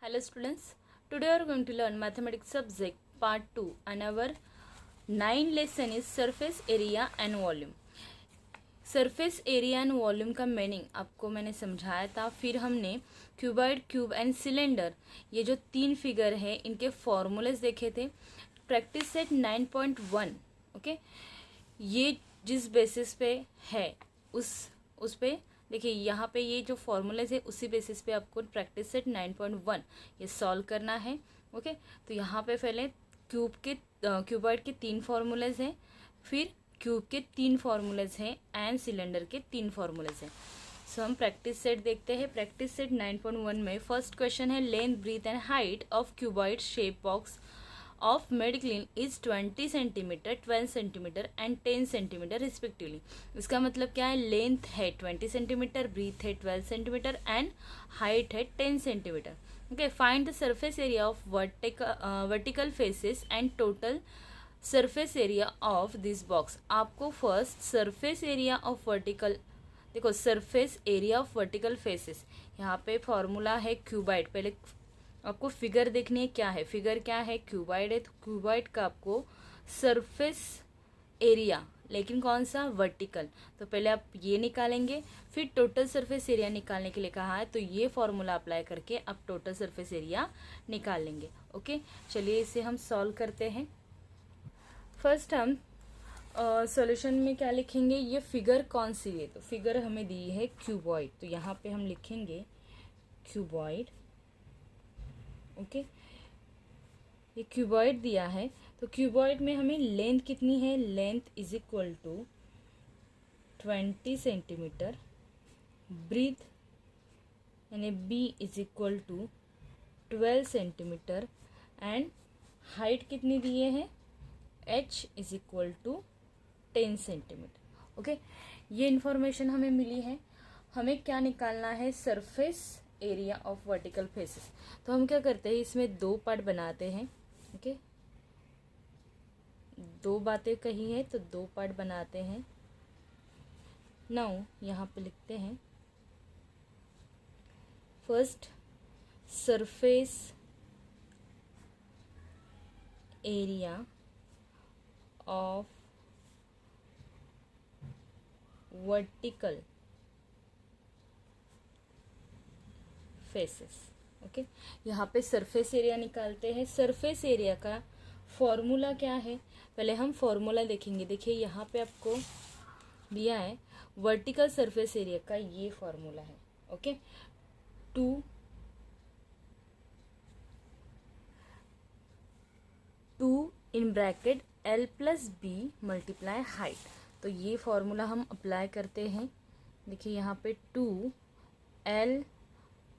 Hello students, today we are going to learn mathematics subject part 2 and our 9 lesson is surface area and volume. Surface area and volume का meaning आपको मैंने समझाया था। फिर हमने cuboid, cube and cylinder ये जो तीन फिगर है इनके फॉर्मूलेस देखे थे। प्रैक्टिस सेट 9.1 ओके, ये जिस बेसिस पे है उस पे देखिए यहाँ पे ये जो फॉर्मूलेज है उसी बेसिस पे आपको प्रैक्टिस सेट 9.1 ये सॉल्व करना है। ओके, तो यहाँ पे पहले क्यूबॉइड के तीन फॉर्मूलेज हैं, फिर क्यूब के तीन फॉर्मूलेज हैं एंड सिलेंडर के तीन फॉर्मूलेज हैं। सो हम प्रैक्टिस सेट देखते हैं। प्रैक्टिस सेट 9.1 में फर्स्ट क्वेश्चन है length, breadth and height of cuboid shape box of medicine is 20 centimetre, 12 centimetre and 10 centimetre respectively. इसका मतलब क्या है? लेंथ है 20 सेंटीमीटर, ब्रीथ है 12 सेंटीमीटर एंड हाइट है 10 centimetre. Okay, find the surface area of vertical faces and total surface area of this box. आपको first surface area of vertical, देखो surface area of vertical faces, यहाँ पे formula है cuboid. पहले आपको figure देखनी है क्या है, फिगर क्या है? क्यूबॉइड है, तो क्यूबॉइड का आपको सरफेस एरिया, लेकिन कौन सा? वर्टिकल। तो पहले आप ये निकालेंगे, फिर टोटल सरफेस एरिया निकालने के लिए कहा है, तो ये फॉर्मूला अप्लाई करके आप टोटल सरफेस एरिया निकाल लेंगे। ओके, चलिए इसे हम सॉल्व करते हैं। फर्स्ट हम सॉल्यूशन में क्या लिखेंगे? ये फिगर कौन सी है? तो फिगर हमें दी है क्यूबॉइड, तो यहाँ पे हम लिखेंगे क्यूबॉइड। ओके, ये क्यूबॉइड दिया है, तो क्यूबॉइड में हमें लेंथ कितनी है? Length is equal to 20 centimetre, breadth यानी B is equal to 12 centimetre and height कितनी दिए हैं? h is equal to 10 centimetre. Okay, ये इंफॉर्मेशन हमें मिली है। हमें क्या निकालना है? Surface area of vertical faces. तो हम क्या करते हैं, इसमें दो पार्ट बनाते हैं। ओके, दो बातें कही है तो दो पार्ट बनाते हैं। नाउ यहाँ पे लिखते हैं first surface area of vertical faces. Okay, यहाँ पे सरफेस एरिया निकालते हैं। सरफेस एरिया का फॉर्मूला क्या है? पहले हम फॉर्मूला देखेंगे। देखिए यहाँ पे आपको दिया है वर्टिकल सरफेस एरिया का ये फॉर्मूला है। Okay, 2 in bracket L plus B multiply height. तो ये फॉर्मूला हम अप्लाई करते हैं। देखिए यहाँ पे 2L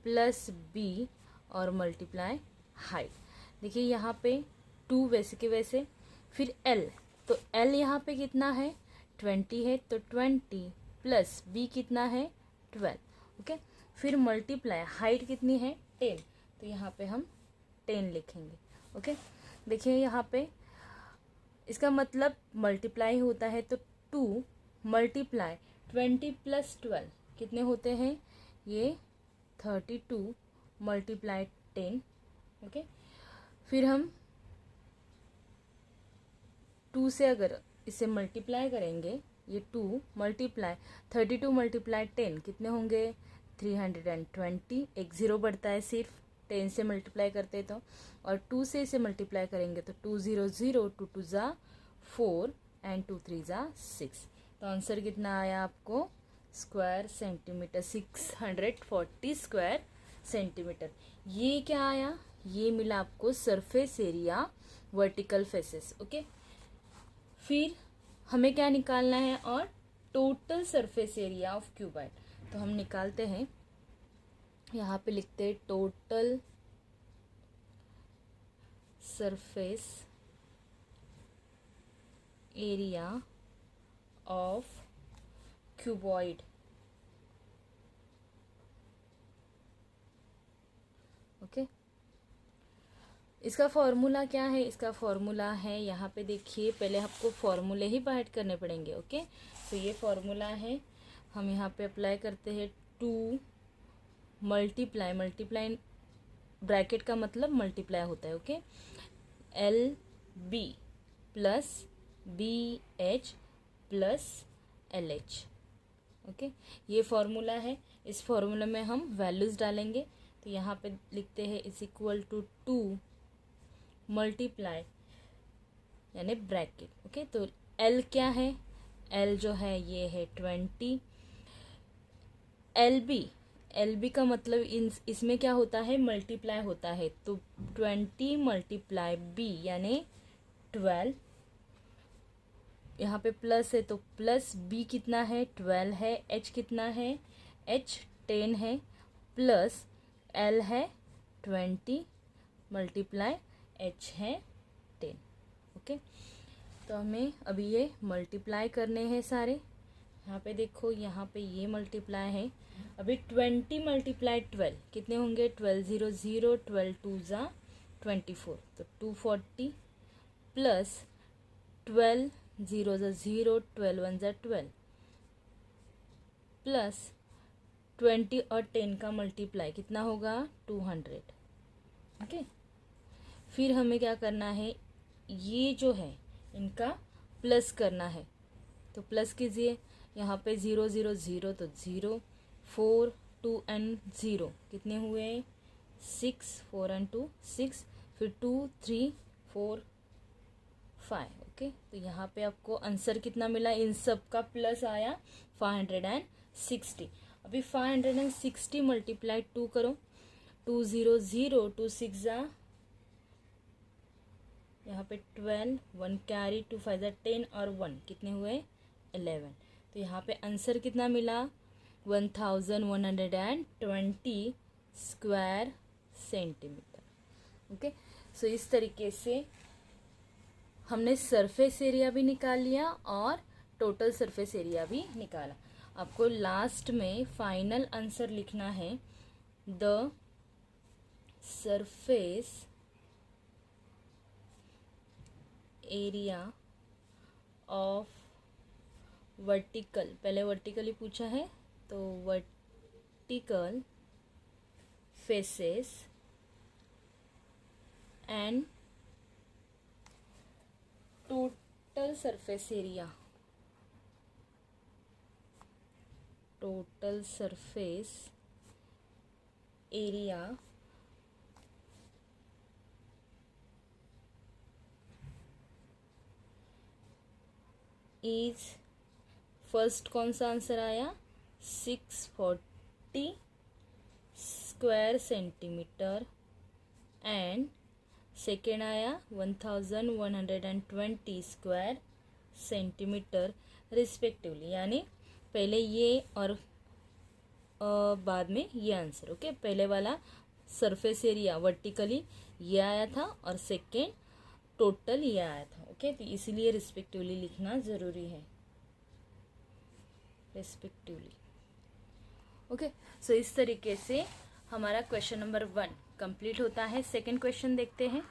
प्लस बी और मल्टीप्लाई हाइट। देखिए यहाँ पे 2 वैसे के वैसे, फिर L, तो L यहाँ पे कितना है? 20 है, तो 20 प्लस बी कितना है? 12। ओके, फिर मल्टीप्लाई हाइट कितनी है? 10, तो यहाँ पे हम 10 लिखेंगे। ओके, देखिए यहाँ पे इसका मतलब मल्टीप्लाई होता है, तो 2 मल्टीप्लाई 20 प्लस 12 कितने होते हैं? ये 32 मल्टीप्लाई 10। ओके, फिर हम 2 से अगर इसे मल्टीप्लाई करेंगे, ये 2 मल्टीप्लाई 32 मल्टीप्लाई 10 कितने होंगे? 320। एक ज़ीरो बढ़ता है सिर्फ 10 से मल्टीप्लाई करते तो, और 2 से इसे मल्टीप्लाई करेंगे तो 2 0 0, 2 2 ज़ा 4 एंड 2 3 ज़ा 6। तो आंसर कितना आया आपको? Square centimetre, 640 square centimetre. ये क्या आया? ये मिला आपको surface area vertical faces. Okay, फिर हमें क्या निकालना है? और total surface area of cuboid. तो हम निकालते हैं, यहाँ पे लिखते हैं total surface area of cuboid. Okay, इसका फॉर्मूला क्या है? इसका फॉर्मूला है, यहाँ पे देखिए, पहले आपको फॉर्मूले ही बाहर करने पड़ेंगे। ओके, तो ये फॉर्मूला है, हम यहाँ पे अप्लाई करते हैं 2 मल्टीप्लाई ब्रैकेट का मतलब मल्टीप्लाई होता है, okay. L B plus B H plus L H, okay. ये फॉर्मूला है, इस फॉर्मूला में हम वैल्यूज़ डालेंगे। तो यहाँ पे लिखते हैं इज इक्वल टू 2 मल्टीप्लाई यानी ब्रैकेट, ओके। तो एल क्या है, एल जो है ये है 20। एल बी का मतलब इसमें क्या होता है, मल्टीप्लाई होता है। तो 20 मल्टीप्लाई बी यानी 12। यहाँ पे प्लस है तो प्लस बी कितना है, 12 है। एच कितना है, एच 10 है। प्लस एल है 20 मल्टीप्लाई एच है 10, ओके। तो हमें अभी ये मल्टीप्लाई करने हैं सारे। यहाँ पे देखो, यहाँ पे ये मल्टीप्लाई है। अभी 20 मल्टीप्लाई 12 कितने होंगे, 12 0 0, 12 2 ज़ा 24, तो 240 प्लस 12 0 ज़ा 0, 12 1 ज़ा 12 प्लस 20 और 10 का मल्टीप्लाई कितना होगा, 200, ओके। फिर हमें क्या करना है, ये जो है इनका प्लस करना है। तो प्लस कीजिए, यहाँ पे 0 0 0 तो 0, 4 2 एंड 0 कितने हुए, 6, 4 एंड 2 6, फिर 2 3 4 5, ओके। तो यहाँ पे आपको आंसर कितना मिला, इन सब का प्लस आया 560। अभी 560 मल्टीप्लाई 2 करो, 2 0 0, 2 6 ज़ा यहाँ पे 12, 1 कैरी, 2 5 ज़ा 10 और 1 कितने हुए, 11। तो यहाँ पे आंसर कितना मिला, 1120 स्क्वायर सेंटीमीटर, ओके। सो इस तरीके से हमने सरफेस एरिया भी निकाल लिया और टोटल सरफेस एरिया भी निकाला। आपको लास्ट में फाइनल आंसर लिखना है, the surface area of vertical, पहले वर्टिकल ही पूछा है तो vertical faces and total surface area, total surface area is, first कौन सा आंसर आया, 640 स्क्वायर सेंटीमीटर एंड सेकेंड आया 1120 स्क्वायर सेंटीमीटर रिस्पेक्टिवली, यानी पहले ये और बाद में ये आंसर, ओके। पहले वाला सरफेस एरिया वर्टिकली ये आया था और सेकेंड टोटल ये आया था, ओके। तो इसीलिए रिस्पेक्टिवली लिखना ज़रूरी है, रिस्पेक्टिवली, ओके। सो इस तरीके से हमारा क्वेश्चन नंबर 1 कंप्लीट होता है। सेकंड क्वेश्चन देखते हैं,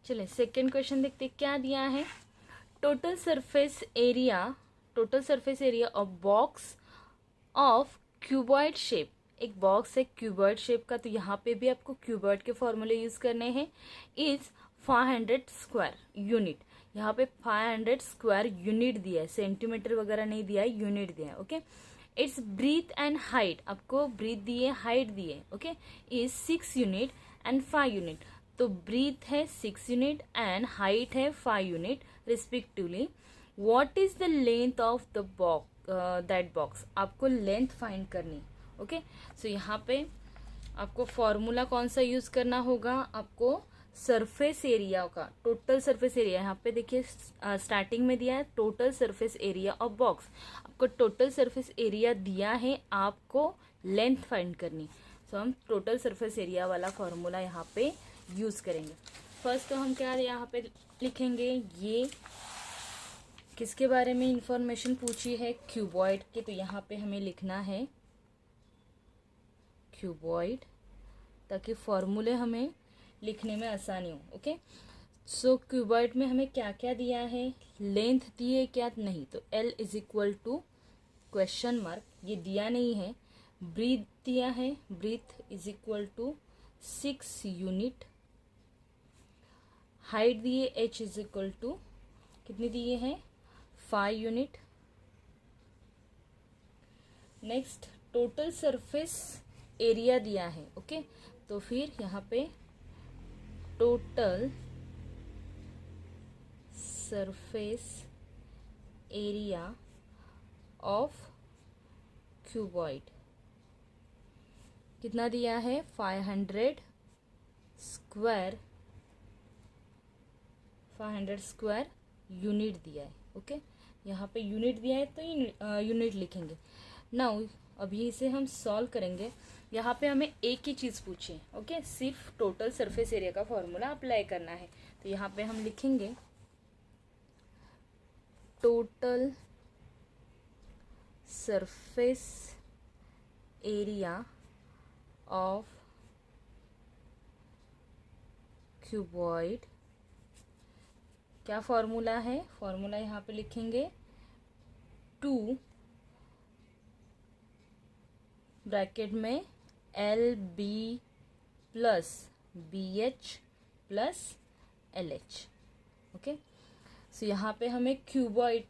चलिए सेकंड क्वेश्चन देखते हैं क्या दिया है। Total surface area of box of cuboid shape, एक बॉक्स है क्यूबॉइड शेप का, तो यहाँ पे भी आपको क्यूबॉइड के फॉर्मूले यूज करने हैं, इज 500 स्क्वायर यूनिट। यहाँ पे 500 स्क्वायर यूनिट दिया है, सेंटीमीटर वगैरह नहीं दिया है, यूनिट दिया है, okay. Its breadth and height, आपको ब्रीथ दिए, हाइट दिए, okay, is 6 unit and 5 unit. तो ब्रीथ है 6 यूनिट एंड हाइट है 5 unit respectively. What is the length of the box, that box, आपको लेंथ फाइंड करनी, ओके। सो यहाँ पे आपको फॉर्मूला कौन सा यूज करना होगा, आपको सरफेस एरिया का, टोटल सरफेस एरिया, यहाँ पे देखिए स्टार्टिंग में दिया है total surface area of box, आपको टोटल सरफेस एरिया दिया है, आपको लेंथ फाइंड करनी। सो हम टोटल सरफेस एरिया वाला फॉर्मूला यहाँ पे यूज करेंगे। फर्स्ट तो हम क्या यहाँ पे लिखेंगे, ये किसके बारे में इंफॉर्मेशन पूछी है, क्यूबॉइड के, तो यहाँ पे हमें लिखना है क्यूबॉइड, ताकि फॉर्मूले हमें लिखने में आसानी हो, ओके। सो क्यूबॉइड में हमें क्या क्या दिया है, लेंथ दी है क्या, नहीं, तो L is equal to question mark, ये दिया नहीं है। ब्रीथ दिया है, breadth is equal to 6 unit. Height दिए h इज इक्वल टू कितनी दिए हैं 5 unit. Next total surface area दिया है। ओके तो फिर यहाँ पे total surface area of cuboid कितना दिया है 500 स्क्वायर यूनिट दिया है। ओके यहाँ पे यूनिट दिया है तो यूनिट लिखेंगे। नाउ अभी इसे हम सॉल्व करेंगे। यहाँ पे हमें एक ही चीज़ पूछी है। ओके सिर्फ टोटल सरफेस एरिया का फॉर्मूला अप्लाई करना है। तो यहाँ पे हम लिखेंगे total surface area of cuboid. क्या फॉर्मूला है? फॉर्मूला यहाँ पे लिखेंगे 2 ब्रैकेट में LB plus BH plus LH। Okay so यहाँ पे हमें क्यूबॉइड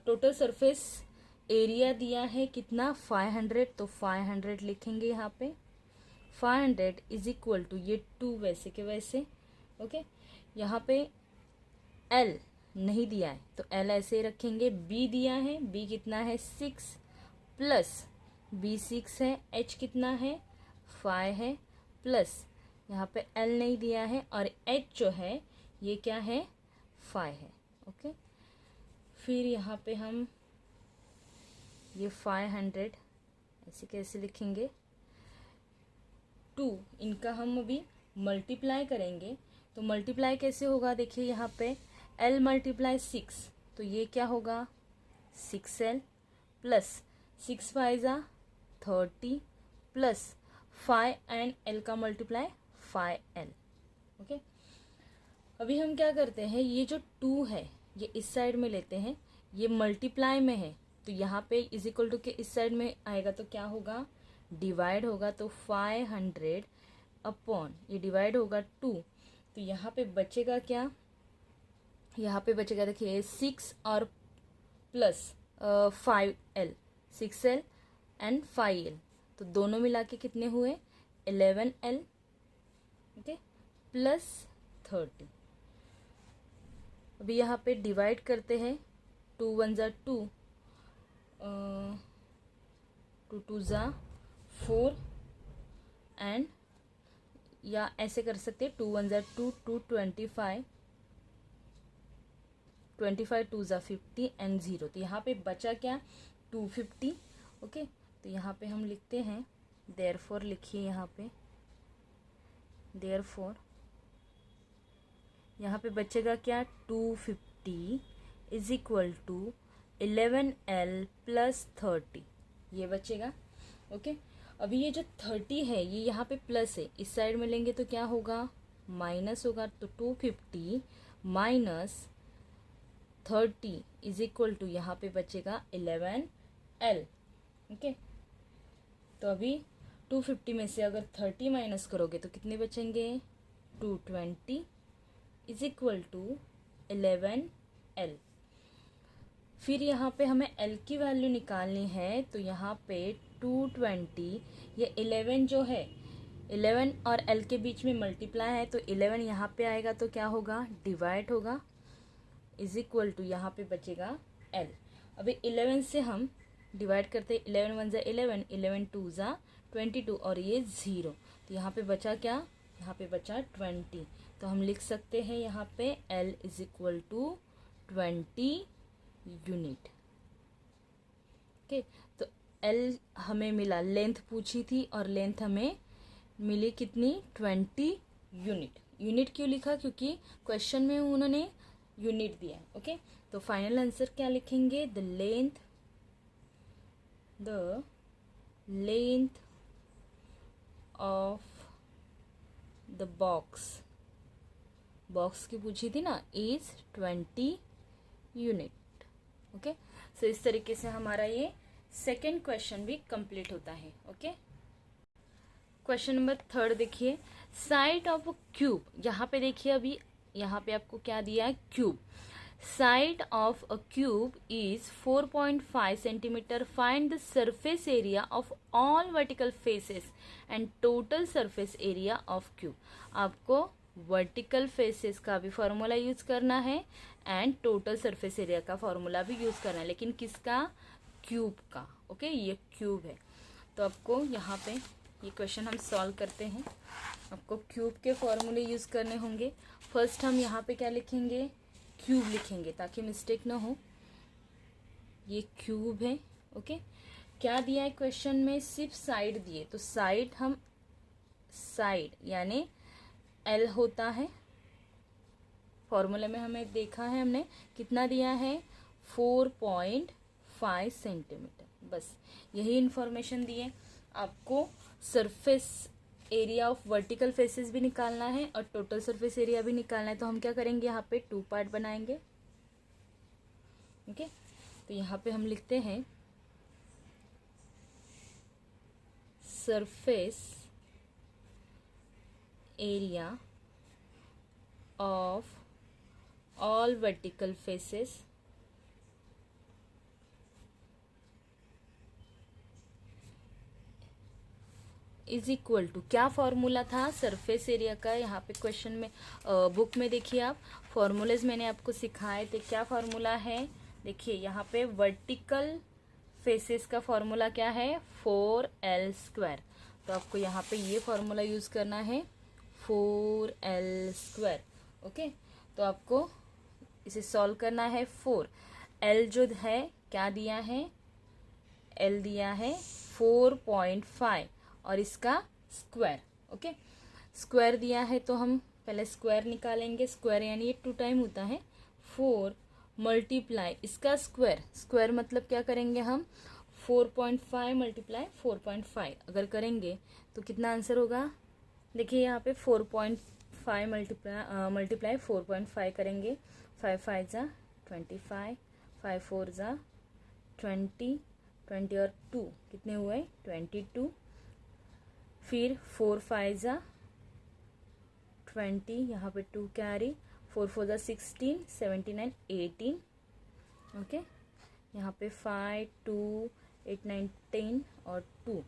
टोटल सरफेस एरिया दिया है कितना 500, तो 500 लिखेंगे यहाँ पे। 500 इज इक्वल टू ये 2 वैसे के वैसे। ओके यहाँ पे L नहीं दिया है तो L ऐसे ही रखेंगे। B दिया है, B कितना है 6 प्लस B 6 है, H कितना है 5 है प्लस यहाँ पे L नहीं दिया है और H जो है ये क्या है 5 है। ओके फिर यहाँ पे हम ये 500 ऐसे कैसे लिखेंगे 2 इनका हम अभी मल्टीप्लाई करेंगे। तो मल्टीप्लाई कैसे होगा देखिए यहाँ पे L मल्टीप्लाई 6 तो ये क्या होगा 6L plus 6 5 30 plus 5 and L का मल्टीप्लाई 5L। ओके अभी हम क्या करते हैं ये जो 2 है ये इस साइड में लेते हैं, ये मल्टीप्लाई में है तो यहाँ पे इज इक्वल टू के इस साइड में आएगा तो क्या होगा डिवाइड होगा। तो 500 अपॉन ये डिवाइड होगा 2 तो यहाँ पे बचेगा क्या, यहाँ पे बचेगा देखिए 6 और plus 5L 6L and 5L तो दोनों मिला के कितने हुए 11L। Okay plus 30। अभी यहाँ पे डिवाइड करते हैं 2 1 ज़ा 2 2 2 ज़ा 4 एंड या ऐसे कर सकते हैं 2 1 ज़ा 2 2 25 25 2 ज़ा 50 एंड 0 तो यहाँ पे बचा क्या 250। ओके तो यहाँ पे हम लिखते हैं देयरफॉर लिखिए यहाँ पे देयरफॉर यहाँ पे बचेगा क्या 250 is equal to 11L plus 30 ये बचेगा। ओके अभी ये जो 30 है ये यहाँ पे प्लस है, इस साइड में लेंगे तो क्या होगा माइनस होगा। तो 250 माइनस 30 इज इक्वल टू यहाँ पे बचेगा 11L। ओके तो अभी 250 में से अगर 30 माइनस करोगे तो कितने बचेंगे 220 इज इक्वल टू 11L। फिर यहाँ पे हमें L की वैल्यू निकालनी है तो यहाँ पे 220 ये 11 जो है 11 और L के बीच में मल्टीप्लाई है तो 11 यहाँ पे आएगा तो क्या होगा डिवाइड होगा इज इक्वल टू यहाँ पे बचेगा L। अभी 11 से हम डिवाइड करते 11 1 ज़ा 11 11 2 ज़ा 22 और ये 0 तो यहाँ पे बचा क्या यहाँ पे बचा 20 तो हम लिख सकते हैं यहाँ पे L is equal to 20 unit. Okay तो L हमें मिला, लेंथ पूछी थी और लेंथ हमें मिली कितनी 20 यूनिट। यूनिट क्यों लिखा क्योंकि क्वेश्चन में उन्होंने यूनिट दिया है। ओके तो फाइनल आंसर क्या लिखेंगे the length of the box की पूछी थी ना इज 20 यूनिट। ओके सो इस तरीके से हमारा ये सेकेंड क्वेश्चन भी कंप्लीट होता है। ओके क्वेश्चन नंबर 3 देखिए, साइड ऑफ अ क्यूब, यहाँ पे देखिए अभी यहाँ पे आपको क्या दिया है, cube. Side of a cube is 4.5 centimetre. Find the surface area of all vertical faces and total surface area of cube. आपको वर्टिकल फेसेस का भी फॉर्मूला यूज करना है एंड टोटल सरफेस एरिया का फॉर्मूला भी यूज करना है, लेकिन किसका, क्यूब का. ओके, ये क्यूब है. तो आपको यहाँ पे ये क्वेश्चन हम सॉल्व करते हैं. आपको क्यूब के फॉर्मूले यूज करने होंगे. फर्स्ट हम यहाँ पे क्या लिखेंगे, क्यूब लिखेंगे ताकि मिस्टेक ना हो. ये क्यूब है. ओके, क्या दिया है क्वेश्चन में, सिर्फ साइड दिए, तो साइड हम साइड यानी एल होता है. फॉर्मूले में हमें देखा है हमने कितना दिया है, 4.5 सेंटीमीटर. बस यही इंफॉर्मेशन दिए. आपको surface area of vertical faces भी निकालना है और टोटल सरफेस एरिया भी निकालना है. तो हम क्या करेंगे, यहाँ पे 2 पार्ट बनाएंगे. ओके, तो यहाँ पे हम लिखते हैं surface area of all vertical faces is equal to, क्या फॉर्मूला था सरफेस एरिया का, यहाँ पे क्वेश्चन में बुक में देखिए आप फॉर्मूलेज मैंने आपको सिखाए थे. क्या फॉर्मूला है, देखिए यहाँ पे वर्टिकल फेसेस का फॉर्मूला क्या है, 4l². तो आपको यहाँ पे ये फॉर्मूला यूज करना है 4l². ओके, तो आपको इसे सॉल्व करना है. 4l जो है क्या दिया है, l दिया है 4.5 और इसका स्क्वायर. ओके, स्क्वायर दिया है तो हम पहले स्क्वायर निकालेंगे. स्क्वायर यानी ये 2 टाइम होता है. 4 मल्टीप्लाई इसका स्क्वायर, स्क्वायर मतलब क्या करेंगे हम, 4.5 मल्टीप्लाई 4.5 अगर करेंगे तो कितना आंसर होगा. देखिए यहाँ पे 4.5 मल्टीप्लाई 4.5 करेंगे. 5 5 जा 25, 5 4 जा 20, 20 और 2 कितने हुए, 22. फिर 4 5 जा 20, यहाँ पे 2 कैरी, 4 4 जा 16, 79, 18. ओके, यहाँ पे 5 2 8 9 10 और 2.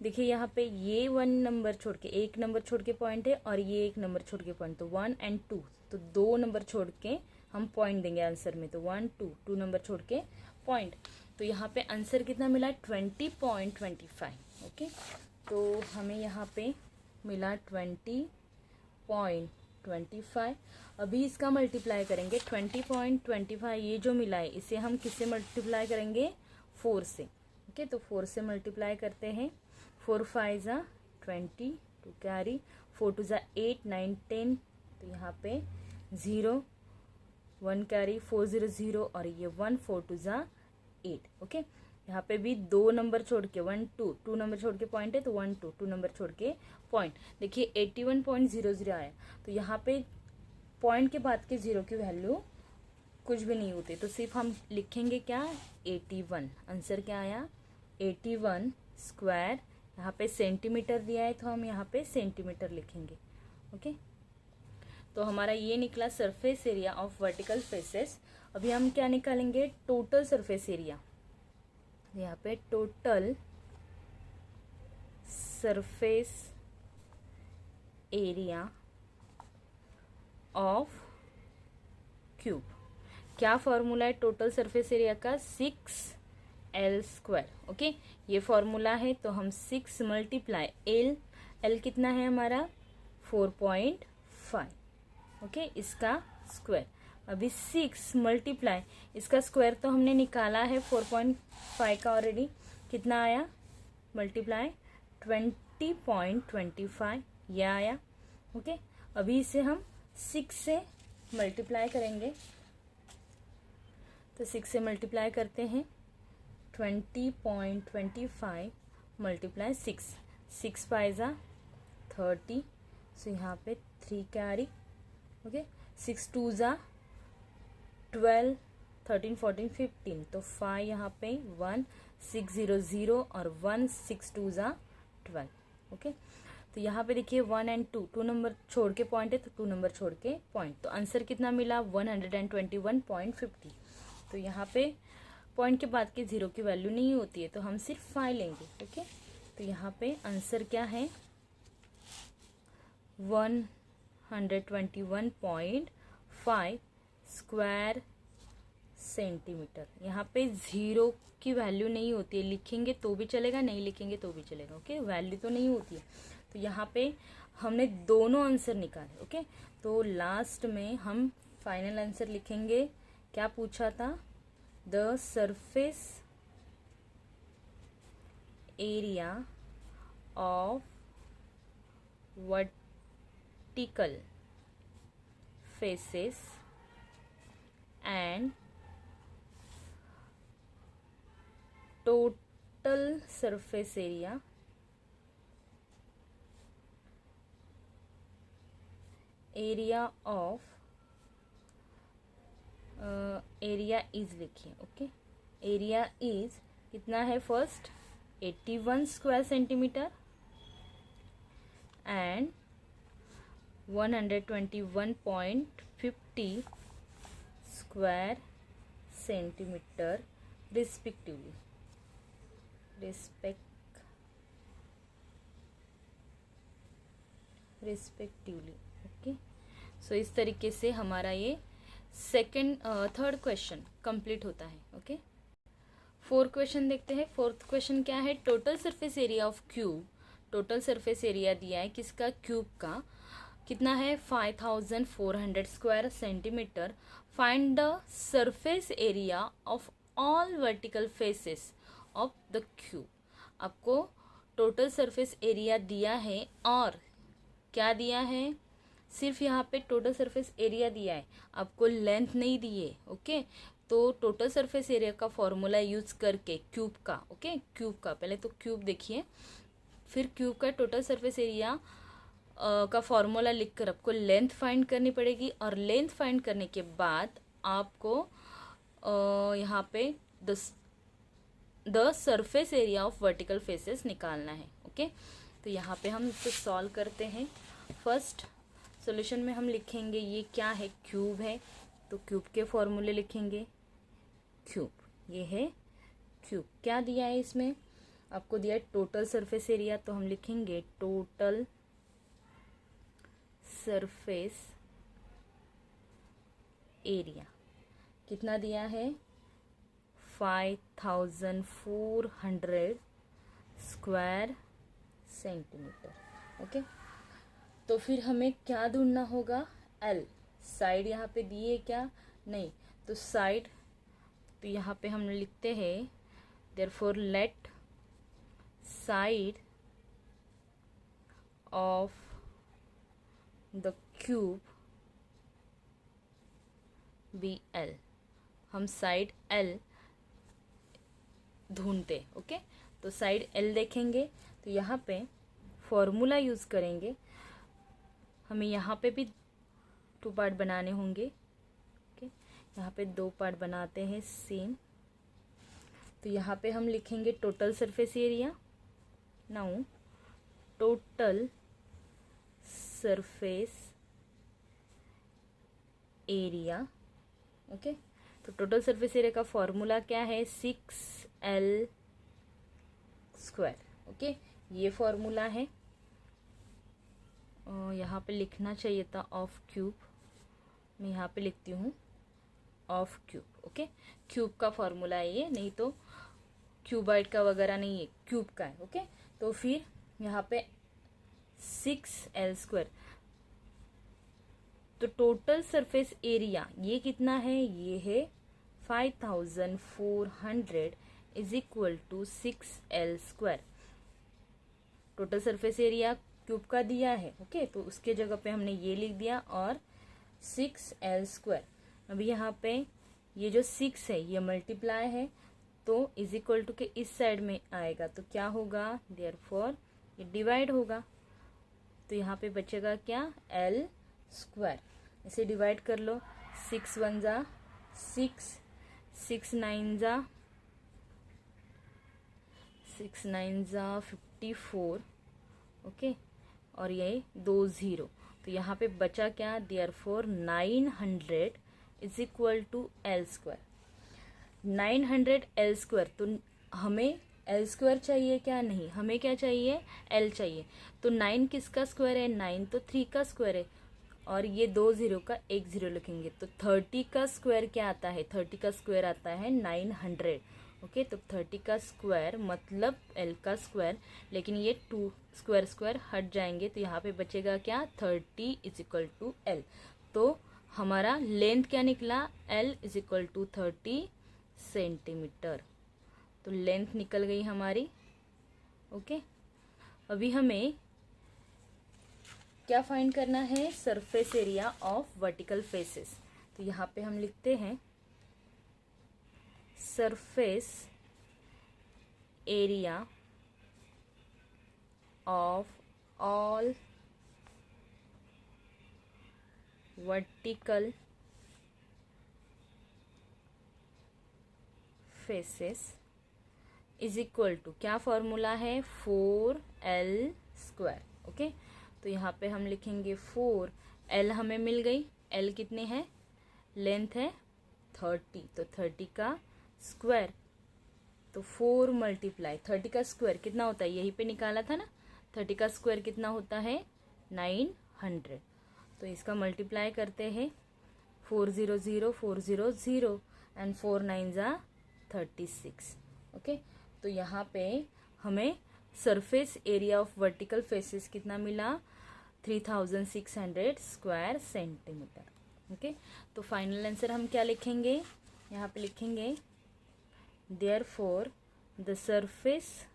देखिए यहाँ पे ये 1 नंबर छोड़ के, 1 नंबर छोड़ के पॉइंट है और ये 1 नंबर छोड़ के पॉइंट, तो 1 और 2, तो 2 नंबर छोड़ के हम पॉइंट देंगे आंसर में. तो 1 2 2 नंबर छोड़ के पॉइंट. तो यहाँ पे आंसर कितना मिला, 20.25. ओके, तो हमें यहाँ पे मिला 20.25. अभी इसका मल्टीप्लाई करेंगे. 20.25 ये जो मिला है इसे हम किससे मल्टीप्लाई करेंगे, 4 से. ओके, तो 4 से मल्टीप्लाई करते हैं. 4 5 जा 20, 2 कैरी, 4 2 जा 8 9 10, तो यहाँ पे 0 1 कैरी, 4 0 0 और ये 1 4 2 जा 8. ओके, यहाँ पे भी 2 नंबर छोड़ के 1 2 2 नंबर छोड़ के पॉइंट है, तो 1 2 2 नंबर छोड़ के पॉइंट. देखिए 81.00 आया. तो यहाँ पे पॉइंट के बाद के 0 की वैल्यू कुछ भी नहीं होती, तो सिर्फ हम लिखेंगे क्या, 81. आंसर क्या आया, 81 स्क्वायर. यहाँ पे सेंटीमीटर दिया है तो हम यहाँ पे सेंटीमीटर लिखेंगे. ओके, तो हमारा ये निकला surface area of vertical faces. अभी हम क्या निकालेंगे, टोटल सरफेस एरिया. यहाँ पे total surface area of cube. क्या फॉर्मूला है टोटल सरफेस एरिया का, 6l². ओके, ये फॉर्मूला है. तो हम 6 मल्टीप्लाई एल कितना है हमारा, 4.5. ओके, इसका स्क्वायर. अभी 6 मल्टीप्लाई इसका स्क्वायर तो हमने निकाला है 4.5 का ऑलरेडी, कितना आया, मल्टीप्लाई 20.25 ये आया. ओके, अभी इसे हम 6 से मल्टीप्लाई करेंगे. तो 6 से मल्टीप्लाई करते हैं. 20.25 मल्टीप्लाई 6, 6 5 जा 30, सो यहाँ पे 3 कैरी. ओके, 6 2 जा 12, 13 14 15, तो 5 यहाँ पे 1 6 0 0 और 1 6 2 जा 12. ओके, तो यहाँ पे देखिए 1 एंड 2, 2 नंबर छोड़ के पॉइंट है तो 2 नंबर छोड़ के पॉइंट, तो आंसर कितना मिला 121.50। तो यहाँ पे पॉइंट के बाद के 0 की वैल्यू नहीं होती है तो हम सिर्फ 5 लेंगे। ओके, तो यहाँ पे आंसर क्या है 121.5 स्क्वायर सेंटीमीटर। यहाँ पे 0 की वैल्यू नहीं होती है, लिखेंगे तो भी चलेगा, नहीं लिखेंगे तो भी चलेगा। ओके, वैल्यू तो नहीं होती है। तो यहाँ पे हमने दोनों आंसर निकाले। ओके, तो लास्ट में हम फाइनल आंसर लिखेंगे। क्या पूछा था, the surface area of vertical faces and total surface area of area is लिखिए। ओके, एरिया इज कितना है, first 81 square centimetre and 121.50 square centimetre respectively. Okay, so इस तरीके से हमारा ये थर्ड क्वेश्चन कंप्लीट होता है। ओके, फोर्थ क्वेश्चन देखते हैं। फोर्थ क्वेश्चन क्या है, total surface area of cube. Total surface area दिया है किसका, क्यूब का, कितना है 5400 square centimetre. Find the surface area of all vertical faces of the cube. आपको टोटल सरफेस एरिया दिया है और क्या दिया है, सिर्फ यहाँ पे टोटल सरफेस एरिया दिया है, आपको लेंथ नहीं दी है। ओके, तो टोटल सरफेस एरिया का फॉर्मूला यूज करके क्यूब का, ओके क्यूब का, पहले तो क्यूब देखिए, फिर क्यूब का टोटल सरफेस एरिया का फॉर्मूला लिखकर आपको लेंथ फाइंड करनी पड़ेगी और लेंथ फाइंड करने के बाद आपको यहाँ पे the surface area of vertical faces निकालना है। ओके, तो यहाँ पे हम इसको सॉल्व करते हैं। फर्स्ट सॉल्यूशन में हम लिखेंगे ये क्या है, क्यूब है, तो क्यूब के फॉर्मूले लिखेंगे। क्यूब, ये है क्यूब। क्या दिया है इसमें, आपको दिया है टोटल सरफेस एरिया, तो हम लिखेंगे टोटल सरफेस एरिया कितना दिया है 5400 स्क्वायर सेंटीमीटर। ओके, तो फिर हमें क्या ढूंढना होगा, एल। साइड यहाँ पे दी है क्या, नहीं, तो साइड, तो यहाँ पे हम लिखते हैं therefore let side of the cube be L. हम साइड एल ढूंढते। ओके, तो साइड एल देखेंगे तो यहाँ पे फॉर्मूला यूज करेंगे। हमें यहाँ पे भी 2 पार्ट बनाने होंगे। ओके, यहाँ पे 2 पार्ट बनाते हैं सेम। तो यहाँ पे हम लिखेंगे total surface area. Now total surface area. Okay, तो टोटल सरफेस एरिया का फॉर्मूला क्या है 6L स्क्वायर। ओके, ये फॉर्मूला है। यहाँ पे लिखना चाहिए था ऑफ क्यूब, मैं यहाँ पे लिखती हूँ ऑफ क्यूब। ओके, क्यूब का फॉर्मूला है ये, नहीं तो क्यूबाइड का वगैरह नहीं है, क्यूब का है। ओके, तो फिर यहाँ पे 6L स्क्वायर, तो टोटल सरफेस एरिया ये कितना है, ये है 5400 is equal to 6L square. Total surface area cube का दिया है। ओके, तो उसके जगह पे हमने ये लिख दिया और 6L स्क्वायर। अभी यहाँ पे ये जो 6 है ये मल्टीप्लाई है तो इज इक्वल टू के इस साइड में आएगा, तो क्या होगा, देयरफॉर ये डिवाइड होगा, तो यहाँ पे बचेगा क्या, L स्क्वायर। इसे डिवाइड कर लो, 6 1 जा 6, 6 9 जा 54। ओके, और ये 2 0, तो यहाँ पे बचा क्या, therefore 900 is equal to L square. 900 L square, तो हमें एल स्क्वायर चाहिए क्या, नहीं, हमें क्या चाहिए, एल चाहिए। तो 9 किसका स्क्वायर है, 9 तो 3 का स्क्वायर है, और ये 2 0 का 1 0 लिखेंगे, तो 30 का स्क्वायर क्या आता है, 30 का स्क्वायर आता है 900। ओके, तो 30 का स्क्वायर मतलब एल का स्क्वायर, लेकिन ये 2 स्क्वायर स्क्वायर हट जाएंगे, तो यहाँ पे बचेगा क्या, 30 इज इक्वल टू एल। तो हमारा लेंथ क्या निकला, L is equal to 30 centimetre. तो लेंथ निकल गई हमारी। ओके, अभी हमें क्या फाइंड करना है, surface area of vertical faces. तो यहाँ पे हम लिखते हैं surface area of all vertical faces is equal to, क्या फॉर्मूला है, 4L स्क्वायर। ओके, तो यहाँ पे हम लिखेंगे 4L हमें मिल गई, L कितने हैं, लेंथ है 30, तो 30 का स्क्वायर, तो 4 मल्टीप्लाई 30 का स्क्वायर कितना होता है, यहीं पे निकाला था ना, 30 का स्क्वायर कितना होता है 900, तो इसका मल्टीप्लाई करते हैं 4 0 0 4 0 0 एंड 4 9 जा 36। ओके, तो यहाँ पे हमें surface area of vertical faces कितना मिला, 3600 स्क्वायर सेंटीमीटर। ओके, तो फाइनल आंसर हम क्या लिखेंगे, यहाँ पे लिखेंगे therefore the surface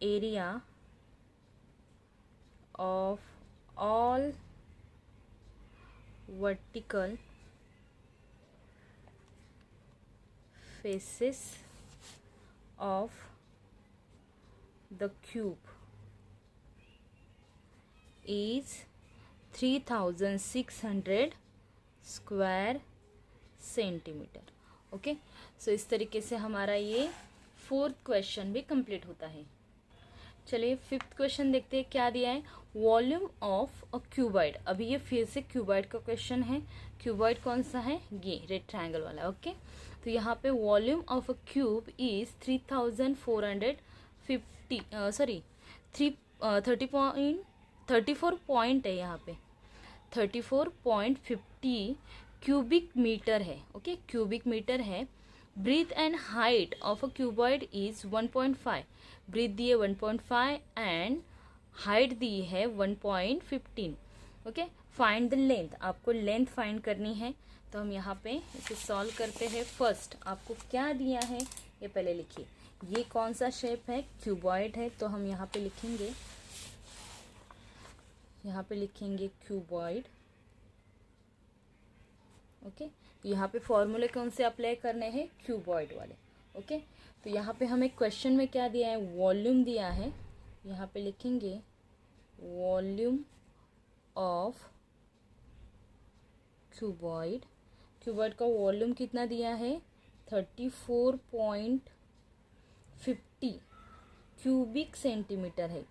area of all vertical faces of the cube is 3600 square centimetre. Okay, so इस तरीके से हमारा ये 4th क्वेश्चन भी कंप्लीट होता है। चलिए 5th क्वेश्चन देखते हैं क्या दिया है, वॉल्यूम ऑफ अ क्यूबॉइड। अभी ये फिर से क्यूबॉइड का क्वेश्चन है। क्यूबॉइड कौन सा है, ये रेड ट्रायंगल वाला। ओके, तो यहाँ पे volume of a cube is 34 point है, यहाँ पे 34.50 क्यूबिक मीटर है। ओके, क्यूबिक मीटर है। Breadth and height of a cuboid is 1.5, breadth दी है 1.5 एंड हाइट दी है 1.15। ओके, फाइंड द लेंथ, आपको लेंथ फाइंड करनी है। तो हम यहाँ पे इसे सॉल्व करते हैं। फर्स्ट आपको क्या दिया है ये पहले लिखिए, ये कौन सा शेप है, क्यूबॉइड है, तो हम यहाँ पे लिखेंगे, यहाँ पे लिखेंगे क्यूबॉइड। ओके, तो यहाँ पे फॉर्मूले कौन से अप्लाई करने हैं, क्यूबॉइड वाले। ओके, तो यहाँ पे हमें क्वेश्चन में क्या दिया है, वॉल्यूम दिया है, यहाँ पे लिखेंगे वॉल्यूम ऑफ क्यूबॉइड। क्यूबॉइड का वॉल्यूम कितना दिया है, 34.50 क्यूबिक सेंटीमीटर है,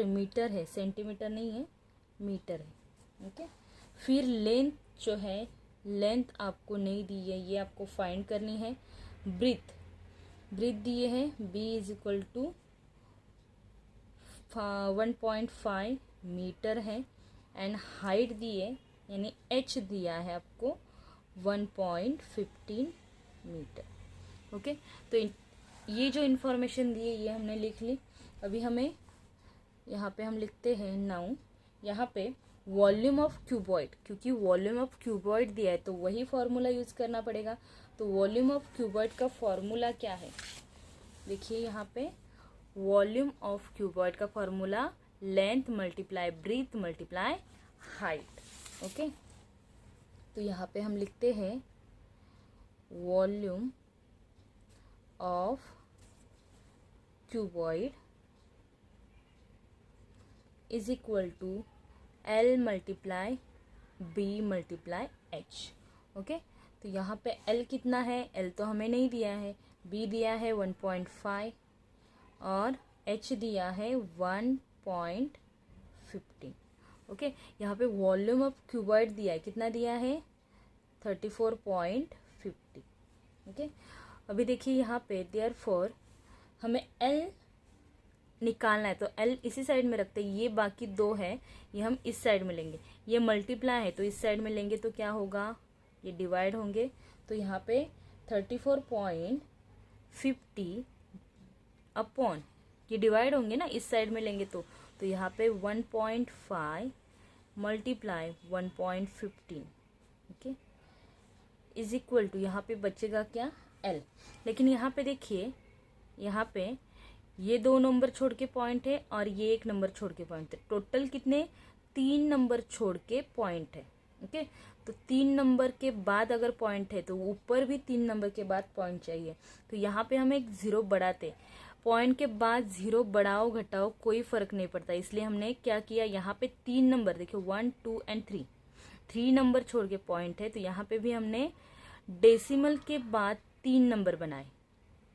मीटर है, सेंटीमीटर नहीं है, मीटर है। ओके, फिर लेंथ जो है, लेंथ आपको नहीं दी है, ये आपको फाइंड करनी है। ब्रीथ दिए है, b is equal to 1.5 metre है, एंड हाइट दिए यानी h दिया है आपको 1.15 मीटर। ओके, तो ये जो इन्फॉर्मेशन दी है ये हमने लिख ली। अभी हमें यहाँ पे हम लिखते हैं नाउ, यहाँ पे वॉल्यूम ऑफ क्यूबॉइड, क्योंकि वॉल्यूम ऑफ क्यूबॉइड दिया है तो वही फॉर्मूला यूज़ करना पड़ेगा। तो वॉल्यूम ऑफ क्यूबॉइड का फॉर्मूला क्या है, देखिए यहाँ पे वॉल्यूम ऑफ क्यूबॉइड का formula length multiply breadth multiply height. Okay, तो यहाँ पे हम लिखते हैं volume of cuboid is equal to L multiply B multiply H। Okay, तो यहाँ पे L कितना है, L तो हमें नहीं दिया है, बी दिया है 1.5 और एच दिया है 1.15। ओके, यहाँ पे वॉल्यूम ऑफ क्यूबॉइड दिया है, कितना दिया है 34.50। ओके, अभी देखिए यहाँ पे देयरफॉर हमें एल निकालना है, तो एल इसी साइड में रखते हैं, ये बाकी दो है ये हम इस साइड में लेंगे, ये मल्टीप्लाई है तो इस साइड में लेंगे तो क्या होगा, ये डिवाइड होंगे, तो यहाँ पे 34.50 अपॉन, ये डिवाइड होंगे ना इस साइड में लेंगे तो यहाँ पे 1.5 multiply 1.15, okay, is equal to, यहाँ पे बचेगा क्या एल। लेकिन यहाँ पे देखिए, यहाँ पे ये 2 नंबर छोड़ के पॉइंट है और ये 1 नंबर छोड़ के पॉइंट है, टोटल कितने 3 नंबर छोड़ के पॉइंट है। ओके, तो 3 नंबर के बाद अगर पॉइंट है तो ऊपर भी 3 नंबर के बाद पॉइंट चाहिए, तो यहाँ पे हम एक 0 बढ़ाते, पॉइंट के बाद 0 बढ़ाओ घटाओ कोई फर्क नहीं पड़ता, इसलिए हमने क्या किया, यहाँ पे 3 नंबर देखिए 1 2 एंड 3 नंबर छोड़ के पॉइंट है, तो यहाँ पे भी हमने डेसिमल के बाद 3 नंबर बनाए।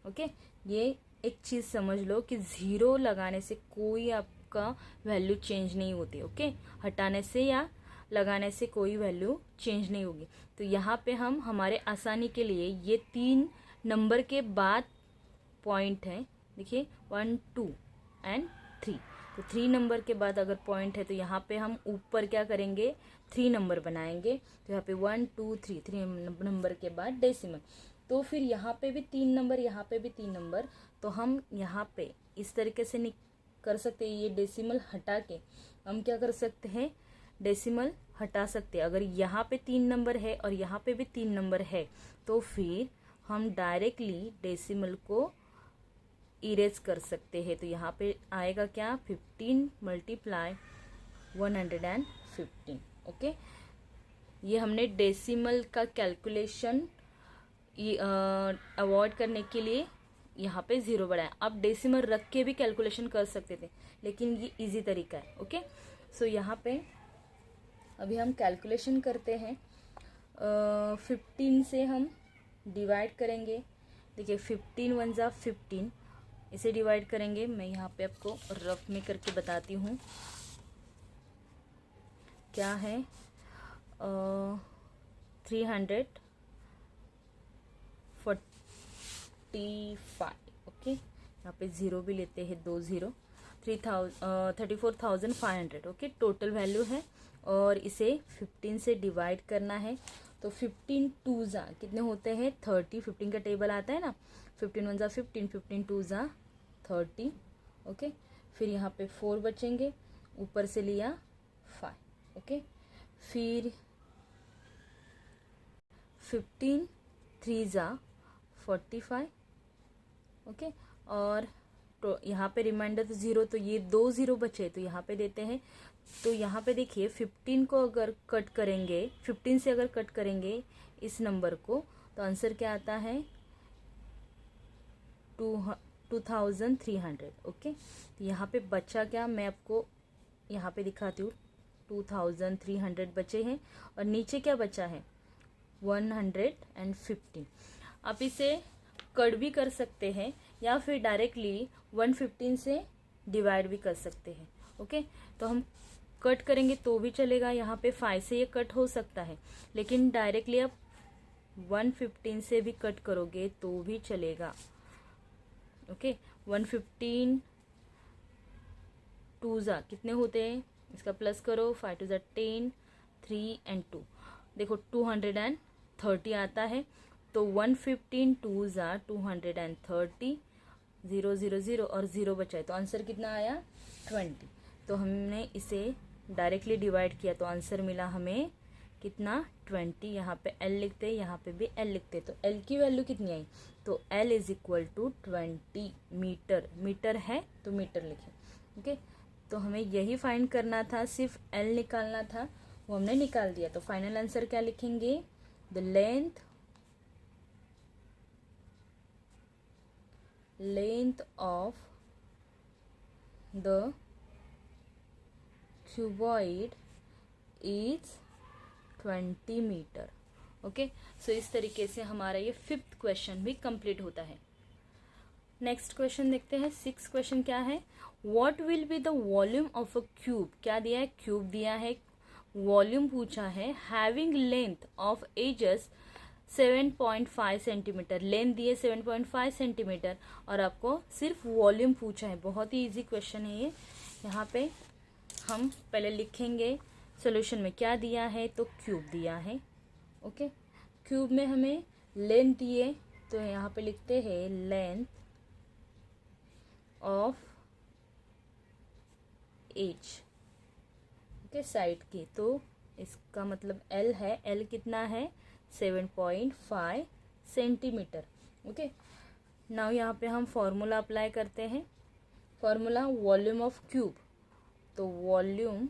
ओके, ये एक चीज समझ लो कि 0 लगाने से कोई आपका वैल्यू चेंज नहीं होती। ओके, हटाने से या लगाने से कोई वैल्यू चेंज नहीं होगी। तो यहाँ पे हम हमारे आसानी के लिए ये 3 नंबर के बाद पॉइंट है, देखिए 1 2 एंड 3, तो 3 नंबर के बाद अगर पॉइंट है तो यहाँ पे हम ऊपर क्या करेंगे 3 नंबर बनाएंगे, तो यहाँ पे 1 2 3 नंबर के बाद डेसिमल, तो फिर यहाँ पे भी 3 नंबर, यहाँ पे भी 3 नंबर, तो हम यहाँ पे इस तरीके से कर सकते हैं, ये डेसिमल हटा के हम क्या कर सकते हैं, डेसिमल हटा सकते हैं। अगर यहाँ पे 3 नंबर है और यहाँ पे भी 3 नंबर है तो फिर हम डायरेक्टली डेसिमल को इरेज कर सकते हैं, तो यहाँ पे आएगा क्या 15 मल्टीप्लाई 115। ओके, ये हमने डेसिमल का कैलकुलेशन अवॉइड करने के लिए यहाँ पे 0 बढ़ाया। आप डेसिमल रख के भी कैलकुलेशन कर सकते थे, लेकिन ये इजी तरीका है। ओके, सो यहाँ पे अभी हम कैलकुलेशन करते हैं, 15 से हम डिवाइड करेंगे, देखिए 15 1 जा 15, इसे डिवाइड करेंगे, मैं यहाँ पे आपको रफ में करके बताती हूँ क्या है, 345। ओके, यहाँ पे 0 भी लेते हैं, 2 0, 34,500। ओके, टोटल वैल्यू है और इसे 15 से डिवाइड करना है, तो 15 2 जा कितने होते हैं 30, 15 का टेबल आता है ना, 15 1 जा 15, 15 2 जा 30। ओके, फिर यहाँ पे 4 बचेंगे, ऊपर से लिया 5। ओके, फिर 15 3 जा 45। ओके, और तो यहाँ पे रिमाइंडर तो 0, तो ये 2 0 बचे, तो यहाँ पे देते हैं, तो यहाँ पे देखिए 15 को अगर कट करेंगे, 15 से अगर कट करेंगे इस नंबर को, तो आंसर क्या आता है 2300। ओके, तो यहाँ पे बचा क्या, मैं आपको यहाँ पे दिखाती हूँ, 2300 बचे हैं और नीचे क्या बचा है 115। आप इसे कट भी कर सकते हैं या फिर डायरेक्टली 115 से डिवाइड भी कर सकते हैं। ओके, तो हम कट करेंगे तो भी चलेगा, यहाँ पे 5 से ये कट हो सकता है, लेकिन डायरेक्टली आप 115 से भी कट करोगे तो भी चलेगा। ओके, 115 2 जा कितने होते हैं, इसका प्लस करो, 5 2 जा 10, 3 एंड 2, देखो 230 आता है, तो 115 2 जा 230, 0 0 0 और 0 बचा है, तो आंसर कितना आया 20। तो हमने इसे डायरेक्टली डिवाइड किया तो आंसर मिला हमें कितना 20। यहाँ पे L लिखते हैं, यहाँ पे भी L लिखते हैं, तो L की वैल्यू कितनी आई, तो L is equal to 20 metre, metre है तो मीटर लिखें। ओके, तो हमें यही फाइंड करना था, सिर्फ L निकालना था, वो हमने निकाल दिया। तो फाइनल आंसर क्या लिखेंगे, the length of the cuboid is 20 metre. Okay, so इस तरीके से हमारा ये 5th क्वेश्चन भी कंप्लीट होता है। नेक्स्ट क्वेश्चन देखते हैं। 6 क्वेश्चन क्या है, what will be the volume of a cube. क्या दिया है, क्यूब दिया है, वॉल्यूम पूछा है, having length of edges 7.5 centimetre, length दी है 7.5 सेंटीमीटर और आपको सिर्फ वॉल्यूम पूछा है। बहुत ही इजी क्वेश्चन है ये। यहाँ पे हम पहले लिखेंगे सॉल्यूशन में क्या दिया है, तो क्यूब दिया है। ओके, क्यूब में हमें लेंथ दिए, तो यहाँ पे लिखते हैं length of edge, okay, side की, तो इसका मतलब एल है, एल कितना है 7.5 सेंटीमीटर। ओके, नाउ यहाँ पे हम फॉर्मूला अप्लाई करते हैं। फॉर्मूला वॉल्यूम ऑफ क्यूब, तो वॉल्यूम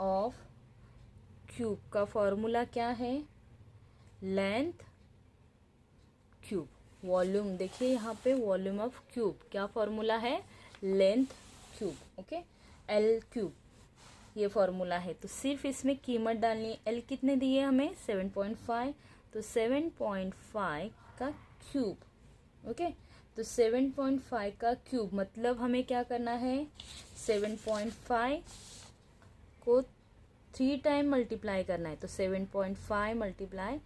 ऑफ क्यूब का फॉर्मूला क्या है, लेंथ क्यूब। वॉल्यूम देखिए यहाँ पे वॉल्यूम ऑफ क्यूब क्या फॉर्मूला है, length cube. Okay, L cube ये फॉर्मूला है। तो सिर्फ इसमें कीमत डालनी है, एल कितने दिए हमें 7.5, तो 7.5 का क्यूब। ओके, तो 7.5 का क्यूब मतलब हमें क्या करना है, 7.5 को 3 टाइम मल्टीप्लाई करना है, तो 7.5 मल्टीप्लाई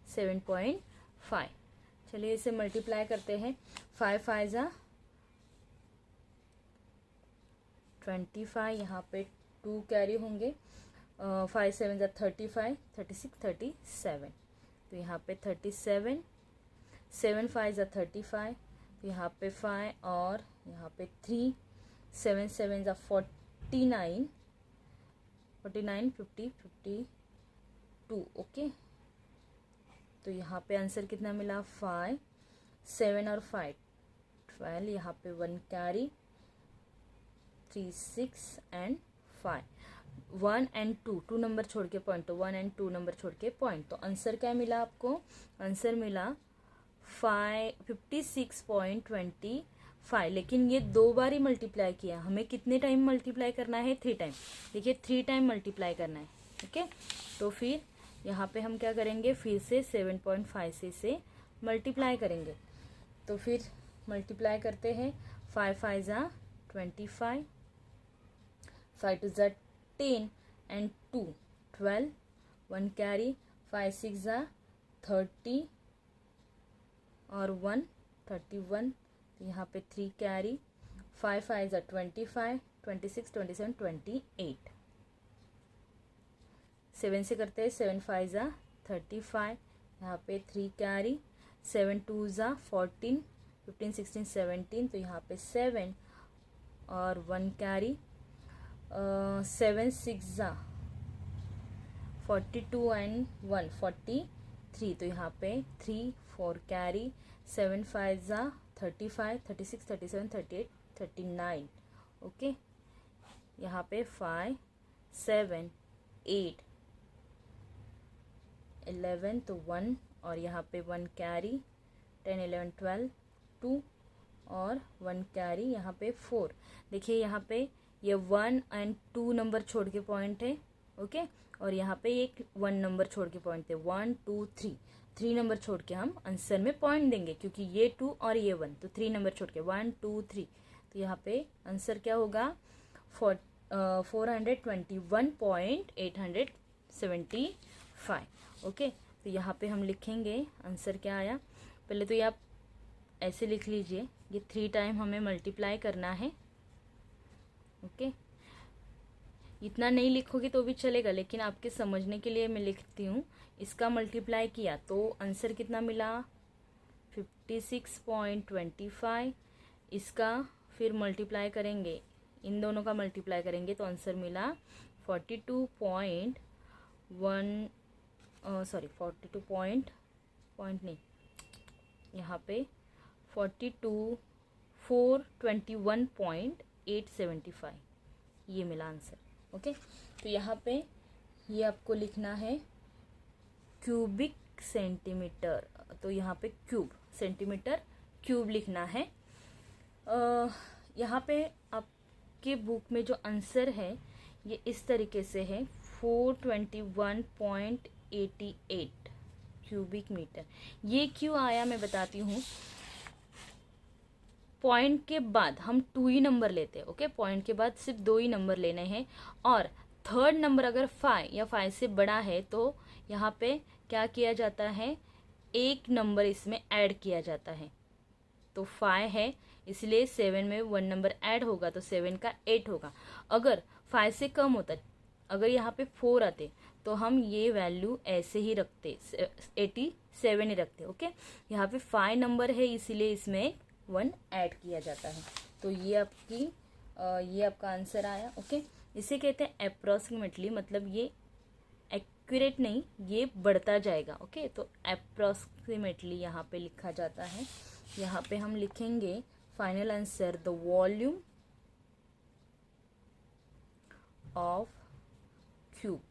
7.5। चलिए इसे मल्टीप्लाई करते हैं। 5 5 जा 25, यहाँ पे 2 कैरी होंगे, 5 7 जा 35, 36 37, तो यहाँ पे 37, 7 5 जा 35, तो यहाँ पे 5 और यहाँ पे 3, 7 7 जा 49, 49 50 52। ओके, तो यहाँ पे आंसर कितना मिला 5, 7 और 5 12, यहाँ पे 1 कैरी, 3 6 एंड 5, 1 एंड 2 नंबर छोड़ के पॉइंट, तो 1 एंड 2 नंबर छोड़ के पॉइंट, तो आंसर क्या मिला आपको, आंसर मिला 56.25। लेकिन ये 2 बार ही मल्टीप्लाई किया, हमें कितने टाइम मल्टीप्लाई करना है, 3 टाइम। देखिए 3 टाइम मल्टीप्लाई करना है। ओके, तो फिर यहाँ पे हम क्या करेंगे, फिर से 7.5 से इसे मल्टीप्लाई करेंगे। तो फिर मल्टीप्लाई करते हैं, 5 5 जा 25, 5 2 जा 10 एंड 2 12, 1 कैरी, 5 6 जा 30 और 1 31, तो यहाँ पे 3 कैरी, 5 5 जा 25, 26 27 28, 7 से करते हैं, 7 5 जा 35, यहाँ पे 3 कैरी, 7 2 जा 14, 15 16 17, तो यहाँ पे 7 और 1 कैरी, 7 6 जा 42 एंड 1 43, तो यहाँ पे 3 4 कैरी, 7 5 जा 35, 36 37 38 39। ओके, यहाँ पे 5 7 8 11, तो 1 और यहाँ पे 1 कैरी, 10 11 12 2 और 1 कैरी, यहाँ पे 4। देखिए यहाँ पे ये 1 एंड 2 नंबर छोड़ के पॉइंट है। ओके, और यहाँ पे एक 1 नंबर छोड़ के पॉइंट है, 1 2 3 नंबर छोड़ के हम आंसर में पॉइंट देंगे, क्योंकि ये 2 और ये 1, तो 3 नंबर छोड़ के 1 2 3, तो यहाँ पे आंसर क्या होगा 421.875। ओके, तो यहाँ पे हम लिखेंगे आंसर क्या आया। पहले तो ये आप ऐसे लिख लीजिए, ये 3 टाइम हमें मल्टीप्लाई करना है। ओके, इतना नहीं लिखोगे तो भी चलेगा, लेकिन आपके समझने के लिए मैं लिखती हूँ। इसका मल्टीप्लाई किया तो आंसर कितना मिला 56.25। इसका फिर मल्टीप्लाई करेंगे, इन दोनों का मल्टीप्लाई करेंगे तो आंसर मिला 42 यहाँ पे 421.875 ये मिला आंसर। ओके, तो यहाँ पे ये आपको लिखना है क्यूबिक सेंटीमीटर, तो यहाँ पे क्यूब सेंटीमीटर क्यूब लिखना है। यहाँ पे आपके बुक में जो आंसर है ये इस तरीके से है 421.88 क्यूबिक मीटर। ये क्यों आया मैं बताती हूँ। पॉइंट के बाद हम 2 ही नंबर लेते हैं, ओके। पॉइंट के बाद सिर्फ 2 ही नंबर लेने हैं, और थर्ड नंबर अगर 5 या 5 से बड़ा है तो यहाँ पे क्या किया जाता है, एक नंबर इसमें ऐड किया जाता है। तो 5 है इसलिए 7 में 1 नंबर ऐड होगा तो 7 का 8 होगा। अगर 5 से कम होता, अगर यहाँ पे 4 आते तो हम ये वैल्यू ऐसे ही रखते, 87 ही रखते, ओके। यहाँ पे 5 नंबर है इसीलिए इसमें 1 ऐड किया जाता है। तो ये आपका आंसर आया, ओके। इसे कहते हैं अप्रोक्सीमेटली, मतलब ये एक्यूरेट नहीं, ये बढ़ता जाएगा, ओके। तो अप्रोक्सीमेटली यहाँ पे लिखा जाता है। यहाँ पे हम लिखेंगे final answer, the volume of cube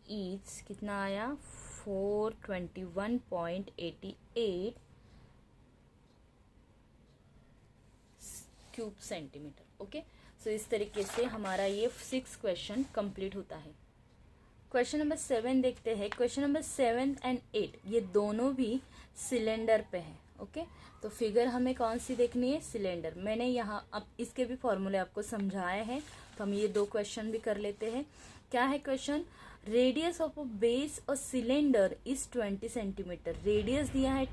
is कितना आया, 421.88 क्यूब सेंटीमीटर, ओके। सो इस तरीके से हमारा ये 6 क्वेश्चन कंप्लीट होता है। क्वेश्चन नंबर 7 देखते हैं। क्वेश्चन नंबर 7 एंड 8 ये दोनों भी सिलेंडर पे है, ओके। तो फिगर हमें कौन सी देखनी है, सिलेंडर। मैंने यहाँ अब इसके भी फॉर्मूले आपको समझाए हैं, तो हम ये 2 क्वेश्चन भी कर लेते हैं। क्या है question, radius of a base और सिलेंडर इज 20 सेंटीमीटर। रेडियस दिया है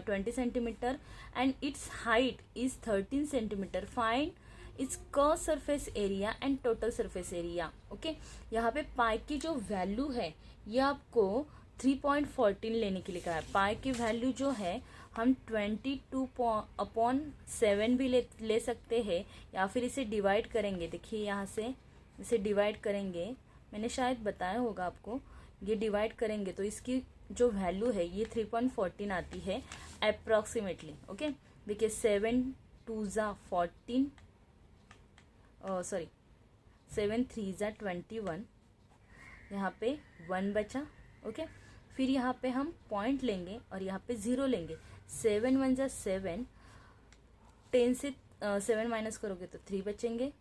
20 centimetre and it's height is 13 centimetre. Find its curve surface area and total surface area, okay. यहाँ पे पाई की जो वैल्यू है ये आपको 3.14 लेने के लिए कहा है। पाई की वैल्यू जो है हम 22/7 भी ले सकते हैं, या फिर इसे डिवाइड करेंगे। देखिए यहाँ से इसे डिवाइड करेंगे, मैंने शायद बताया होगा आपको, ये डिवाइड करेंगे तो इसकी जो वैल्यू है ये 3.14 आती है अप्रॉक्सीमेटली, ओके। देखिए 7 2 ज़ा 14, सॉरी 7 3 ज़ा 21, यहाँ पे 1 बचा, ओके। फिर यहाँ पे हम पॉइंट लेंगे और यहाँ पे 0 लेंगे। 7 1 ज़ा 7, 10 से 7 माइनस करोगे तो 3 बचेंगे,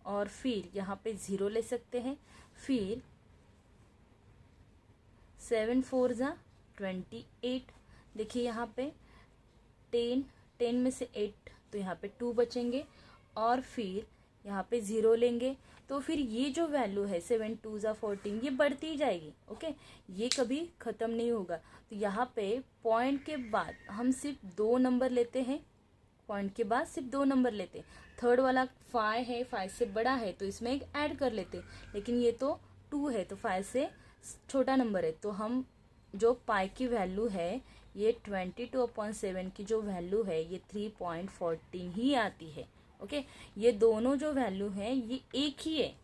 और फिर यहाँ पे 0 ले सकते हैं। फिर 7 4 ज़ा 28, देखिए यहाँ पे 10 में से 8 तो यहाँ पे 2 बचेंगे, और फिर यहाँ पे 0 लेंगे। तो फिर ये जो वैल्यू है 7 2 ज़ा 14 ये बढ़ती ही जाएगी, ओके। ये कभी ख़त्म नहीं होगा। तो यहाँ पे पॉइंट के बाद हम सिर्फ 2 नंबर लेते हैं, पॉइंट के बाद सिर्फ 2 नंबर लेते हैं। थर्ड वाला 5 है, 5 से बड़ा है तो इसमें एक ऐड कर लेते, लेकिन ये तो 2 है तो 5 से छोटा नंबर है। तो हम जो पाई की वैल्यू है ये 22/7 की जो वैल्यू है ये 3.14 ही आती है, ओके। ये दोनों जो वैल्यू है ये एक ही है,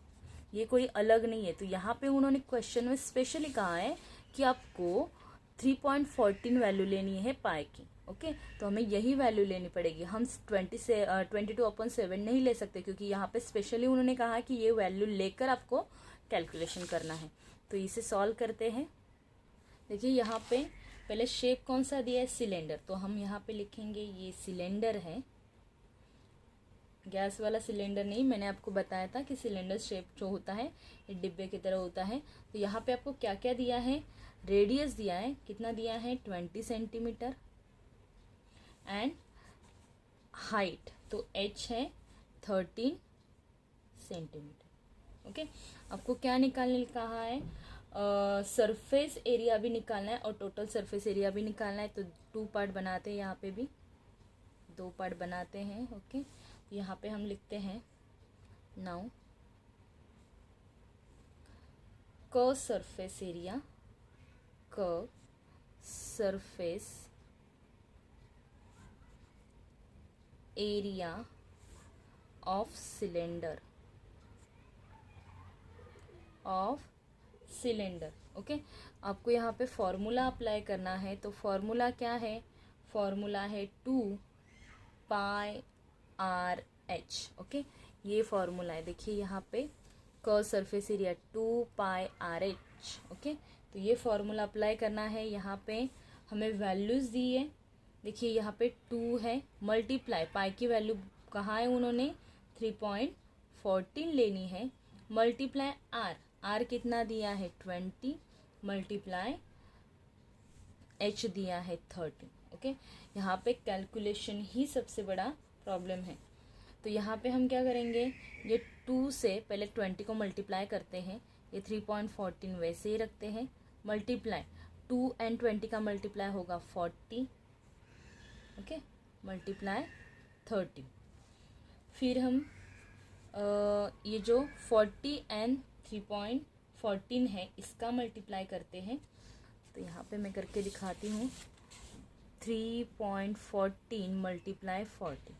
ये कोई अलग नहीं है। तो यहाँ पे उन्होंने क्वेश्चन में स्पेशली कहा है कि आपको 3.14 वैल्यू लेनी है पाई की, ओके। तो हमें यही वैल्यू लेनी पड़ेगी, हम 22/7 नहीं ले सकते, क्योंकि यहाँ पे स्पेशली उन्होंने कहा कि ये वैल्यू लेकर आपको कैलकुलेशन करना है। तो इसे सॉल्व करते हैं। देखिए यहाँ पे पहले शेप कौन सा दिया है, सिलेंडर। तो हम यहाँ पे लिखेंगे ये सिलेंडर है, गैस वाला सिलेंडर नहीं। मैंने आपको बताया था कि सिलेंडर शेप जो होता है ये डिब्बे की तरह होता है। तो यहाँ पे आपको क्या क्या दिया है, रेडियस दिया है, कितना दिया है 20 सेंटीमीटर, एंड हाइट तो h है 13 सेंटीमीटर, ओके। आपको क्या निकालने कहा है, सरफेस एरिया भी निकालना है और टोटल सरफेस एरिया भी निकालना है। तो 2 पार्ट बनाते हैं, यहाँ पे भी 2 पार्ट बनाते हैं, ओके। यहाँ पे हम लिखते हैं now curve surface area, curve surface area of cylinder, okay. आपको यहाँ पे फॉर्मूला अप्लाई करना है। तो फॉर्मूला क्या है, फॉर्मूला है 2πr/h, ओके। ये फॉर्मूला है, देखिए यहाँ पे curve surface area 2πr/h, okay. तो ये फॉर्मूला अप्लाई करना है। यहाँ पे हमें वैल्यूज़ दी है, देखिए यहाँ पे 2 है, मल्टीप्लाई पाई की वैल्यू कहाँ है उन्होंने 3.14 लेनी है, मल्टीप्लाई आर कितना दिया है 20, मल्टीप्लाई h दिया है 13, ओके, यहाँ पे कैलकुलेशन ही सबसे बड़ा प्रॉब्लम है। तो यहाँ पे हम क्या करेंगे, ये 2 से पहले 20 को मल्टीप्लाई करते हैं, ये 3.14 वैसे ही रखते हैं, मल्टीप्लाई 2 and 20 का मल्टीप्लाई होगा 40, ओके, मल्टीप्लाई 30। फिर हम ये जो 40 and 3.14 है इसका मल्टीप्लाई करते हैं। तो यहाँ पे मैं करके दिखाती हूँ, 3.14 मल्टीप्लाई 40।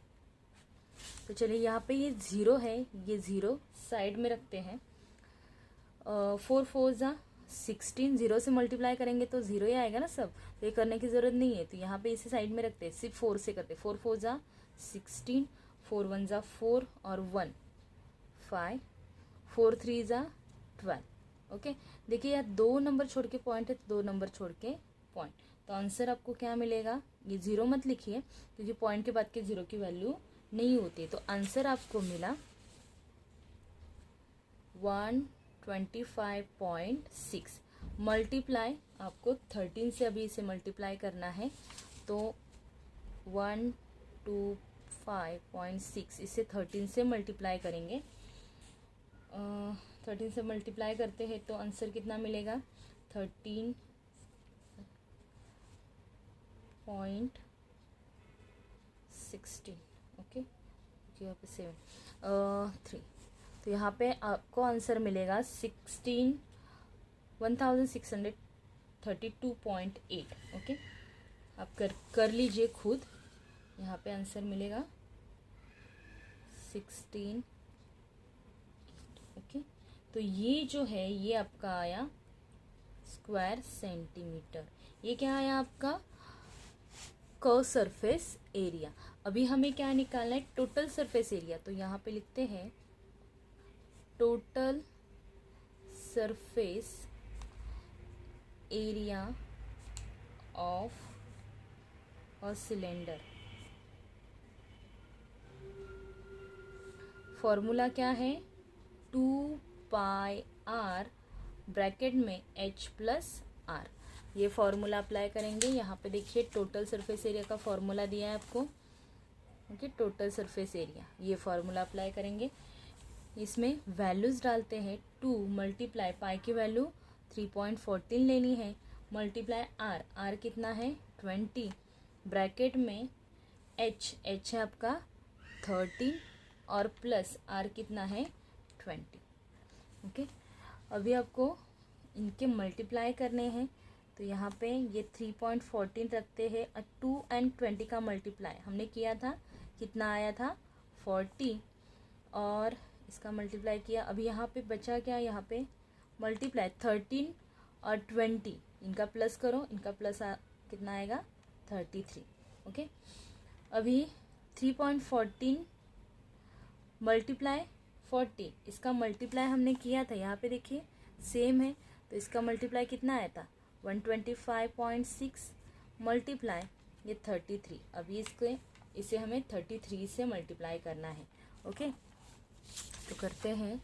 तो चलिए यहाँ पे ये 0 है, ये 0 साइड में रखते हैं। 4 4 जा 16, 0 से मल्टीप्लाई करेंगे तो 0 ही आएगा ना सब, तो ये करने की ज़रूरत नहीं है। तो यहाँ पे इसे साइड में रखते हैं, सिर्फ 4 से करते हैं। 4 4 जा 16, 4 1 जा 4 और 1 5, 4 3 जा 12। ओके, देखिए यहाँ 2 नंबर छोड़ के पॉइंट है, तो 2 नंबर छोड़ के पॉइंट। तो आंसर आपको क्या मिलेगा, ये 0 मत लिखिए क्योंकि पॉइंट के बाद के 0 की वैल्यू नहीं होती। तो आंसर आपको मिला 125.6। मल्टीप्लाई आपको 13 से अभी इसे मल्टीप्लाई करना है, तो 125.6 इसे 13 से मल्टीप्लाई करेंगे। 13 से मल्टीप्लाई करते हैं तो आंसर कितना मिलेगा, 13.16। ओके, यहाँ पे 7 3, तो यहाँ पे आपको आंसर मिलेगा 1632.8। ओके, आप कर लीजिए खुद, यहाँ पे आंसर मिलेगा 16। ओके, तो ये जो है ये आपका आया स्क्वायर सेंटीमीटर। ये क्या आया आपका, कर्व सरफेस एरिया। अभी हमें क्या निकालना है, टोटल सरफेस एरिया। तो यहाँ पे लिखते हैं total surface area of a cylinder. Formula क्या है, 2πr ब्रैकेट में h प्लस r। ये फॉर्मूला अप्लाई करेंगे। यहाँ पे देखिए टोटल सरफेस एरिया का फॉर्मूला दिया है आपको, ओके, टोटल सरफेस एरिया, ये फॉर्मूला अप्लाई करेंगे। इसमें वैल्यूज़ डालते हैं, 2 मल्टीप्लाई पाई की वैल्यू 3.14 लेनी है, मल्टीप्लाई r कितना है 20, ब्रैकेट में h है आपका 13 और प्लस r कितना है 20। ओके, अभी आपको इनके मल्टीप्लाई करने हैं। तो यहाँ पे ये 3.14 रखते हैं, 2 and 20 का मल्टीप्लाई हमने किया था, कितना आया था 40, और इसका मल्टीप्लाई किया। अभी यहाँ पे बचा क्या, यहाँ पे मल्टीप्लाई 13 और 20, इनका प्लस करो, इनका प्लस कितना आएगा 33। ओके, अभी 3.14 मल्टीप्लाई 40, इसका मल्टीप्लाई हमने किया था, यहाँ पे देखिए सेम है, तो इसका मल्टीप्लाई कितना आया था 125.6 मल्टीप्लाई ये 33। अभी इसे हमें 33 से मल्टीप्लाई करना है। ओके, तो करते हैं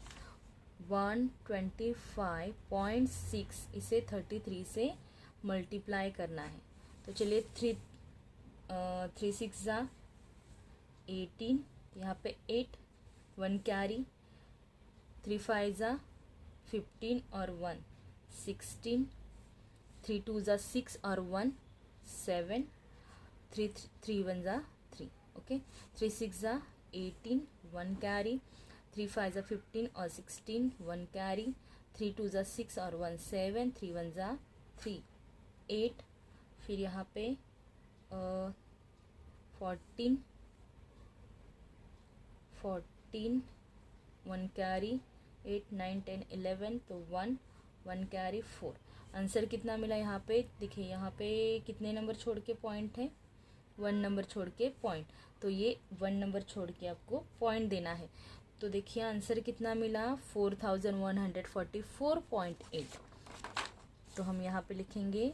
125.6 इसे 33 से मल्टीप्लाई करना है। तो चलिए 3 6 जा 18, यहाँ पे 8 1 कैरी, 3 5 जा 15 और 1 16, 3 2 जा 6 और 1 7, 3 1 जा 3। ओके, 3 6 जा 18 1 कैरी, 3 5 जा 15 और 16 1 कैरी, 3 2 जा 6 और 1 7, 3 1 जा 3 8, फिर यहाँ पे 14 1 कैरी, 8 9 10 11, तो 1 कैरी 4। आंसर कितना मिला यहाँ पे, देखिए यहाँ पे कितने नंबर छोड़ के पॉइंट है, 1 नंबर छोड़ के पॉइंट, तो ये 1 नंबर छोड़ के आपको पॉइंट देना है। तो देखिए आंसर कितना मिला 4144.8। तो हम यहाँ पे लिखेंगे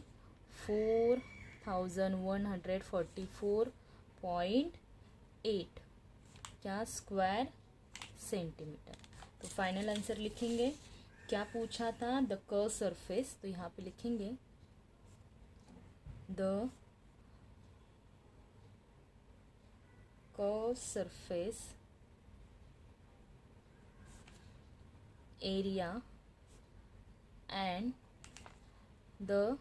4144.8 क्या स्क्वायर सेंटीमीटर। तो फाइनल आंसर लिखेंगे, क्या पूछा था, द कर्व सरफेस, तो यहाँ पे लिखेंगे the curve surface area and the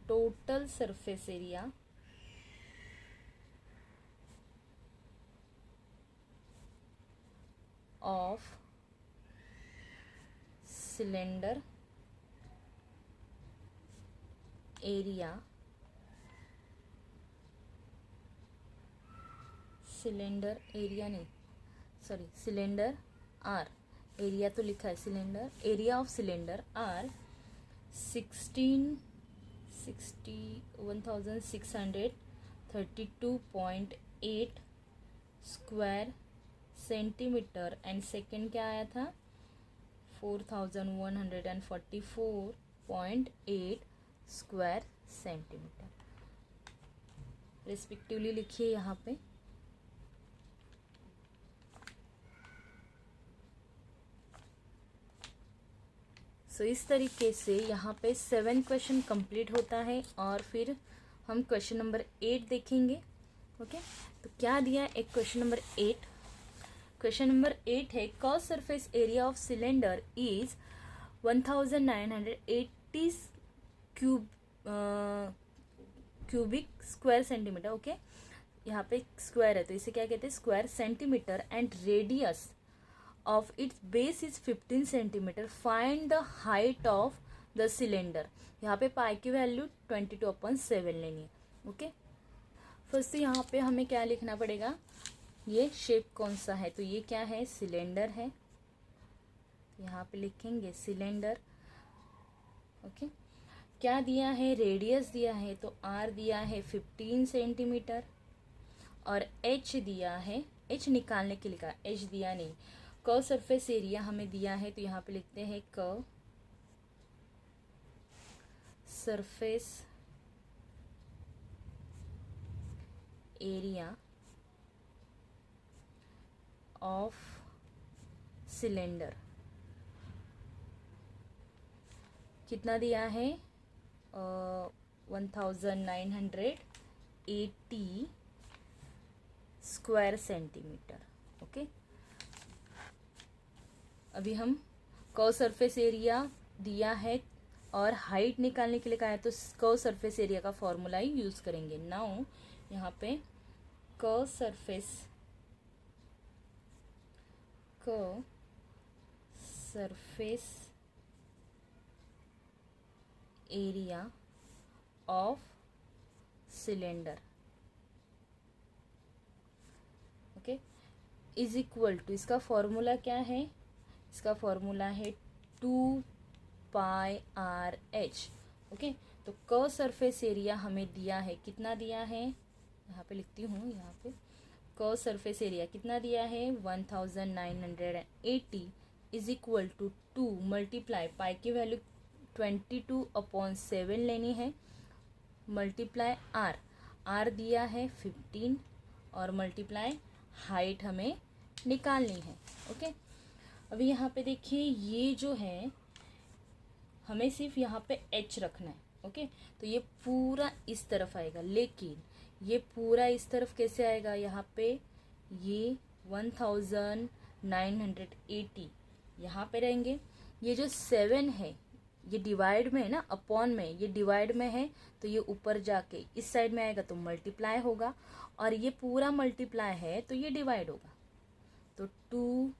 total surface area of cylinder area नहीं सॉरी सिलेंडर आर एरिया तो लिखा है cylinder area of cylinder are 1632.8 square centimetre and second क्या आया था 4144.8 स्क्वायर सेंटीमीटर रिस्पेक्टिवली लिखिए यहाँ पे। सो इस तरीके से यहाँ पे 7 क्वेश्चन कंप्लीट होता है और फिर हम क्वेश्चन नंबर 8 देखेंगे। ओके तो क्या दिया है एक क्वेश्चन नंबर 8। क्वेश्चन नंबर 8 है curve surface area of cylinder is 1980 cubic square centimetre. Okay यहाँ पे स्क्वायर है तो इसे क्या कहते हैं square centimetre and radius of its base is 15 centimeter. Find the height of the cylinder. यहाँ पे पाई की वैल्यू 22/7 लेनी है। ओके फर्स्ट यहाँ पे हमें क्या लिखना पड़ेगा ये शेप कौन सा है तो ये क्या है सिलेंडर है यहाँ पे लिखेंगे सिलेंडर। ओके क्या दिया है रेडियस दिया है तो आर दिया है 15 सेंटीमीटर और एच दिया है एच निकालने के लिए एच दिया नहीं। कर्व सरफेस एरिया हमें दिया है तो यहाँ पे लिखते हैं curve surface area of cylinder कितना दिया है 1980 स्क्वायर सेंटीमीटर। ओके अभी हम कर्व सरफेस एरिया दिया है और हाइट निकालने के लिए कहा है तो कर्व सरफेस एरिया का फॉर्मूला ही यूज करेंगे। नाउ यहाँ पे curve surface area of cylinder okay is equal to इसका फॉर्मूला क्या है इसका फॉर्मूला है 2πRH। ओके तो कर्व सरफेस एरिया हमें दिया है कितना दिया है यहाँ पे लिखती हूँ यहाँ पे कर्व सरफेस एरिया कितना दिया है 1980 is equal to 2 multiply pi की वैल्यू 22/7 लेनी है मल्टीप्लाई आर दिया है 15 और मल्टीप्लाई हाइट हमें निकालनी है। ओके अभी यहाँ पे देखिए ये जो है हमें सिर्फ यहाँ पे एच रखना है। ओके तो ये पूरा इस तरफ आएगा लेकिन ये पूरा इस तरफ कैसे आएगा यहाँ पे ये 1980 यहाँ पे रहेंगे ये जो 7 है ये डिवाइड में है ना अपॉन में ये डिवाइड में है तो ये ऊपर जाके इस साइड में आएगा तो मल्टीप्लाई होगा और ये पूरा मल्टीप्लाई है तो ये डिवाइड होगा तो 2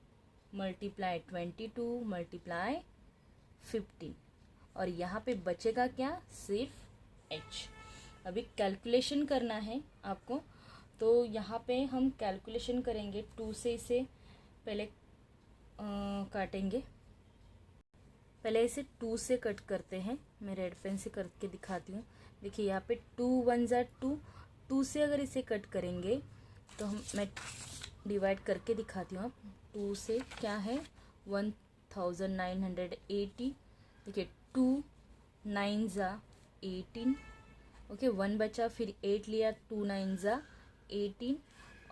मल्टीप्लाई 22 मल्टीप्लाई 15 और यहाँ पे बचेगा क्या सिर्फ h। अभी कैलकुलेशन करना है आपको तो यहाँ पे हम कैलकुलेशन करेंगे 2 से इसे पहले काटेंगे पहले इसे 2 से कट करते हैं मैं रेड पेन से करके दिखाती हूँ। देखिए यहाँ पे 2 1 ज़ा 2 से अगर इसे कट करेंगे तो मैं डिवाइड करके दिखाती हूँ। 2 से क्या है 1980 देखिए 2 9 ज़ा 18 ओके 1 बचा फिर 8 लिया 2 9 ज़ा 18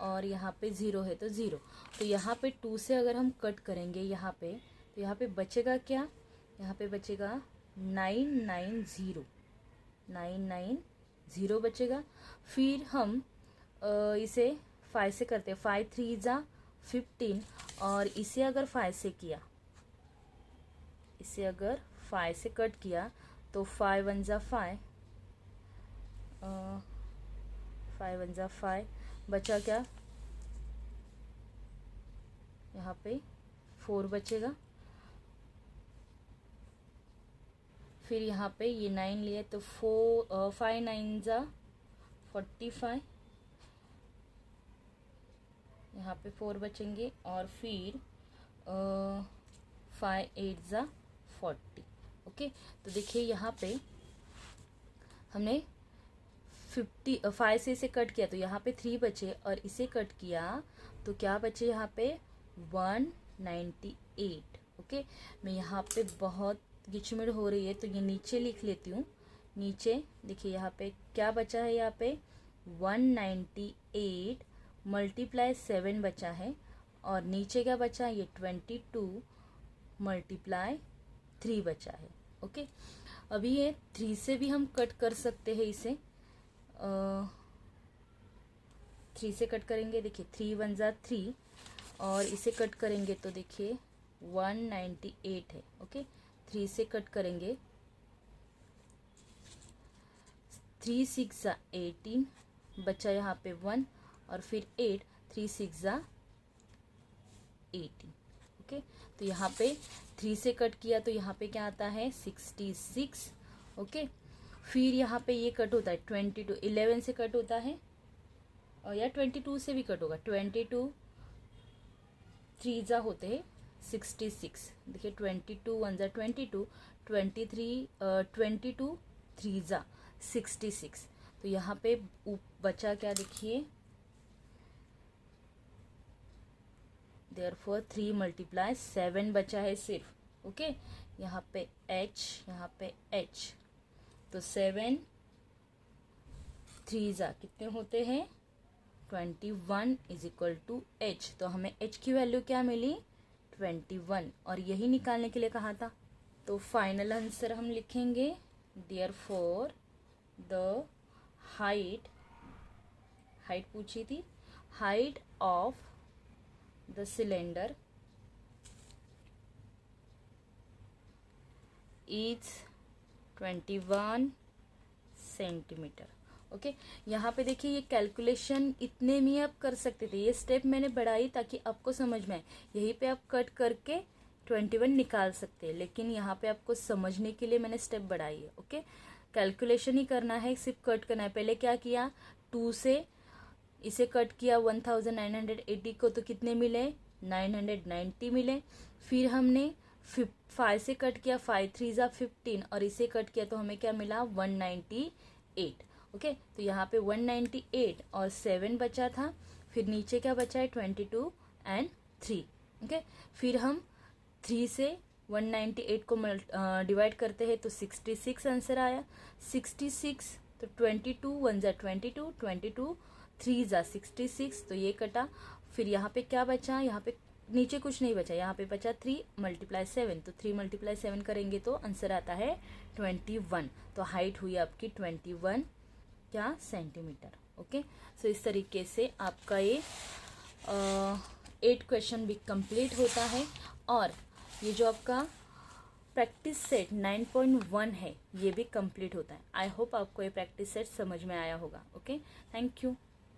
और यहाँ पे 0 है तो 0 तो यहाँ पे 2 से अगर हम कट करेंगे यहाँ पे तो यहाँ पे बचेगा क्या यहाँ पे बचेगा 990 0 बचेगा। फिर हम इसे 5 से करते हैं, 5 3 ज़ा 15, और इसे अगर 5 से किया, इसे अगर 5 से कट किया तो 5 1 ज़ा 5, 5 1 ज़ा 5, बचा क्या यहाँ पे 4 बचेगा। फिर यहाँ पे ये 9 लिए तो 5 9 ज़ा 45, यहाँ पे 4 बचेंगे, और फिर 5 8 ज़ा 40। ओके, तो देखिए यहाँ पे हमने 5 से इसे कट किया तो यहाँ पे 3 बचे, और इसे कट किया तो क्या बचे यहाँ पे 198। ओके, मैं यहाँ पे बहुत गिचमिड़ हो रही है तो ये नीचे लिख लेती हूँ। नीचे देखिए यहाँ पे क्या बचा है, यहाँ पे 198 मल्टीप्लाई 7 बचा है, और नीचे क्या बचा है, ये 22 मल्टीप्लाई 3 बचा है। ओके, अभी ये 3 से भी हम कट कर सकते हैं इसे, 3 से कट करेंगे, देखिए 3 1 ज़ा 3, और इसे कट करेंगे तो देखिए 198 है। ओके, 3 से कट करेंगे, 3 6 ज़ा 18, बचा यहाँ पे 1, और फिर 8 3 6 ज़ा 18। ओके, तो यहाँ पे 3 से कट किया तो यहाँ पे क्या आता है 66। ओके, फिर यहाँ पे ये कट होता है 22, 11 से कट होता है, और या 22 से भी कट होगा, 22 3 ज़ा होते हैं 66। देखिए 22 1 ज़ा 22, 23 22 3 ज़ा 66। तो यहाँ पे बचा क्या, देखिए देयरफॉर 3 मल्टीप्लाई 7 बचा है सिर्फ। ओके, यहाँ पे h, यहाँ पे h, तो 7 3 ज़ा कितने होते हैं 21 इज इक्वल टू h। तो हमें h की वैल्यू क्या मिली 21, और यही निकालने के लिए कहा था। तो फाइनल आंसर हम लिखेंगे देयरफॉर द हाइट पूछी थी, height of the cylinder is 21 centimetre. Okay, यहाँ पे देखिए ये कैलकुलेशन इतने में आप कर सकते थे, ये स्टेप मैंने बढ़ाई ताकि आपको समझ में आए। यहीं पे आप कट करके 21 निकाल सकते हैं, लेकिन यहाँ पे आपको समझने के लिए मैंने स्टेप बढ़ाई है। ओके, कैलकुलेशन ही करना है, सिर्फ कट करना है। पहले क्या किया, 2 से इसे कट किया 1980 को, तो कितने मिले 990 मिले। फिर हमने 5 से कट किया, 5 3 ज़ा 15, और इसे कट किया तो हमें क्या मिला 198। ओके, तो यहाँ पे 198 और 7 बचा था। फिर नीचे क्या बचा है 22 एंड 3। ओके, फिर हम 3 से 198 को डिवाइड करते हैं तो 66 आंसर आया। 66 तो 22 1 ज़ा 22, 22 3 ज़ा 66, तो ये कटा। फिर यहाँ पे क्या बचा, यहाँ पे नीचे कुछ नहीं बचा, यहाँ पे बचा 3 मल्टीप्लाई 7, तो 3 मल्टीप्लाई 7 करेंगे तो आंसर आता है 21। तो हाइट हुई आपकी 21 क्या सेंटीमीटर। ओके, सो इस तरीके से आपका ये 8 क्वेश्चन भी कंप्लीट होता है, और ये जो आपका प्रैक्टिस सेट 9.1 है ये भी कंप्लीट होता है। आई होप आपको ये प्रैक्टिस सेट समझ में आया होगा। Okay, thank you.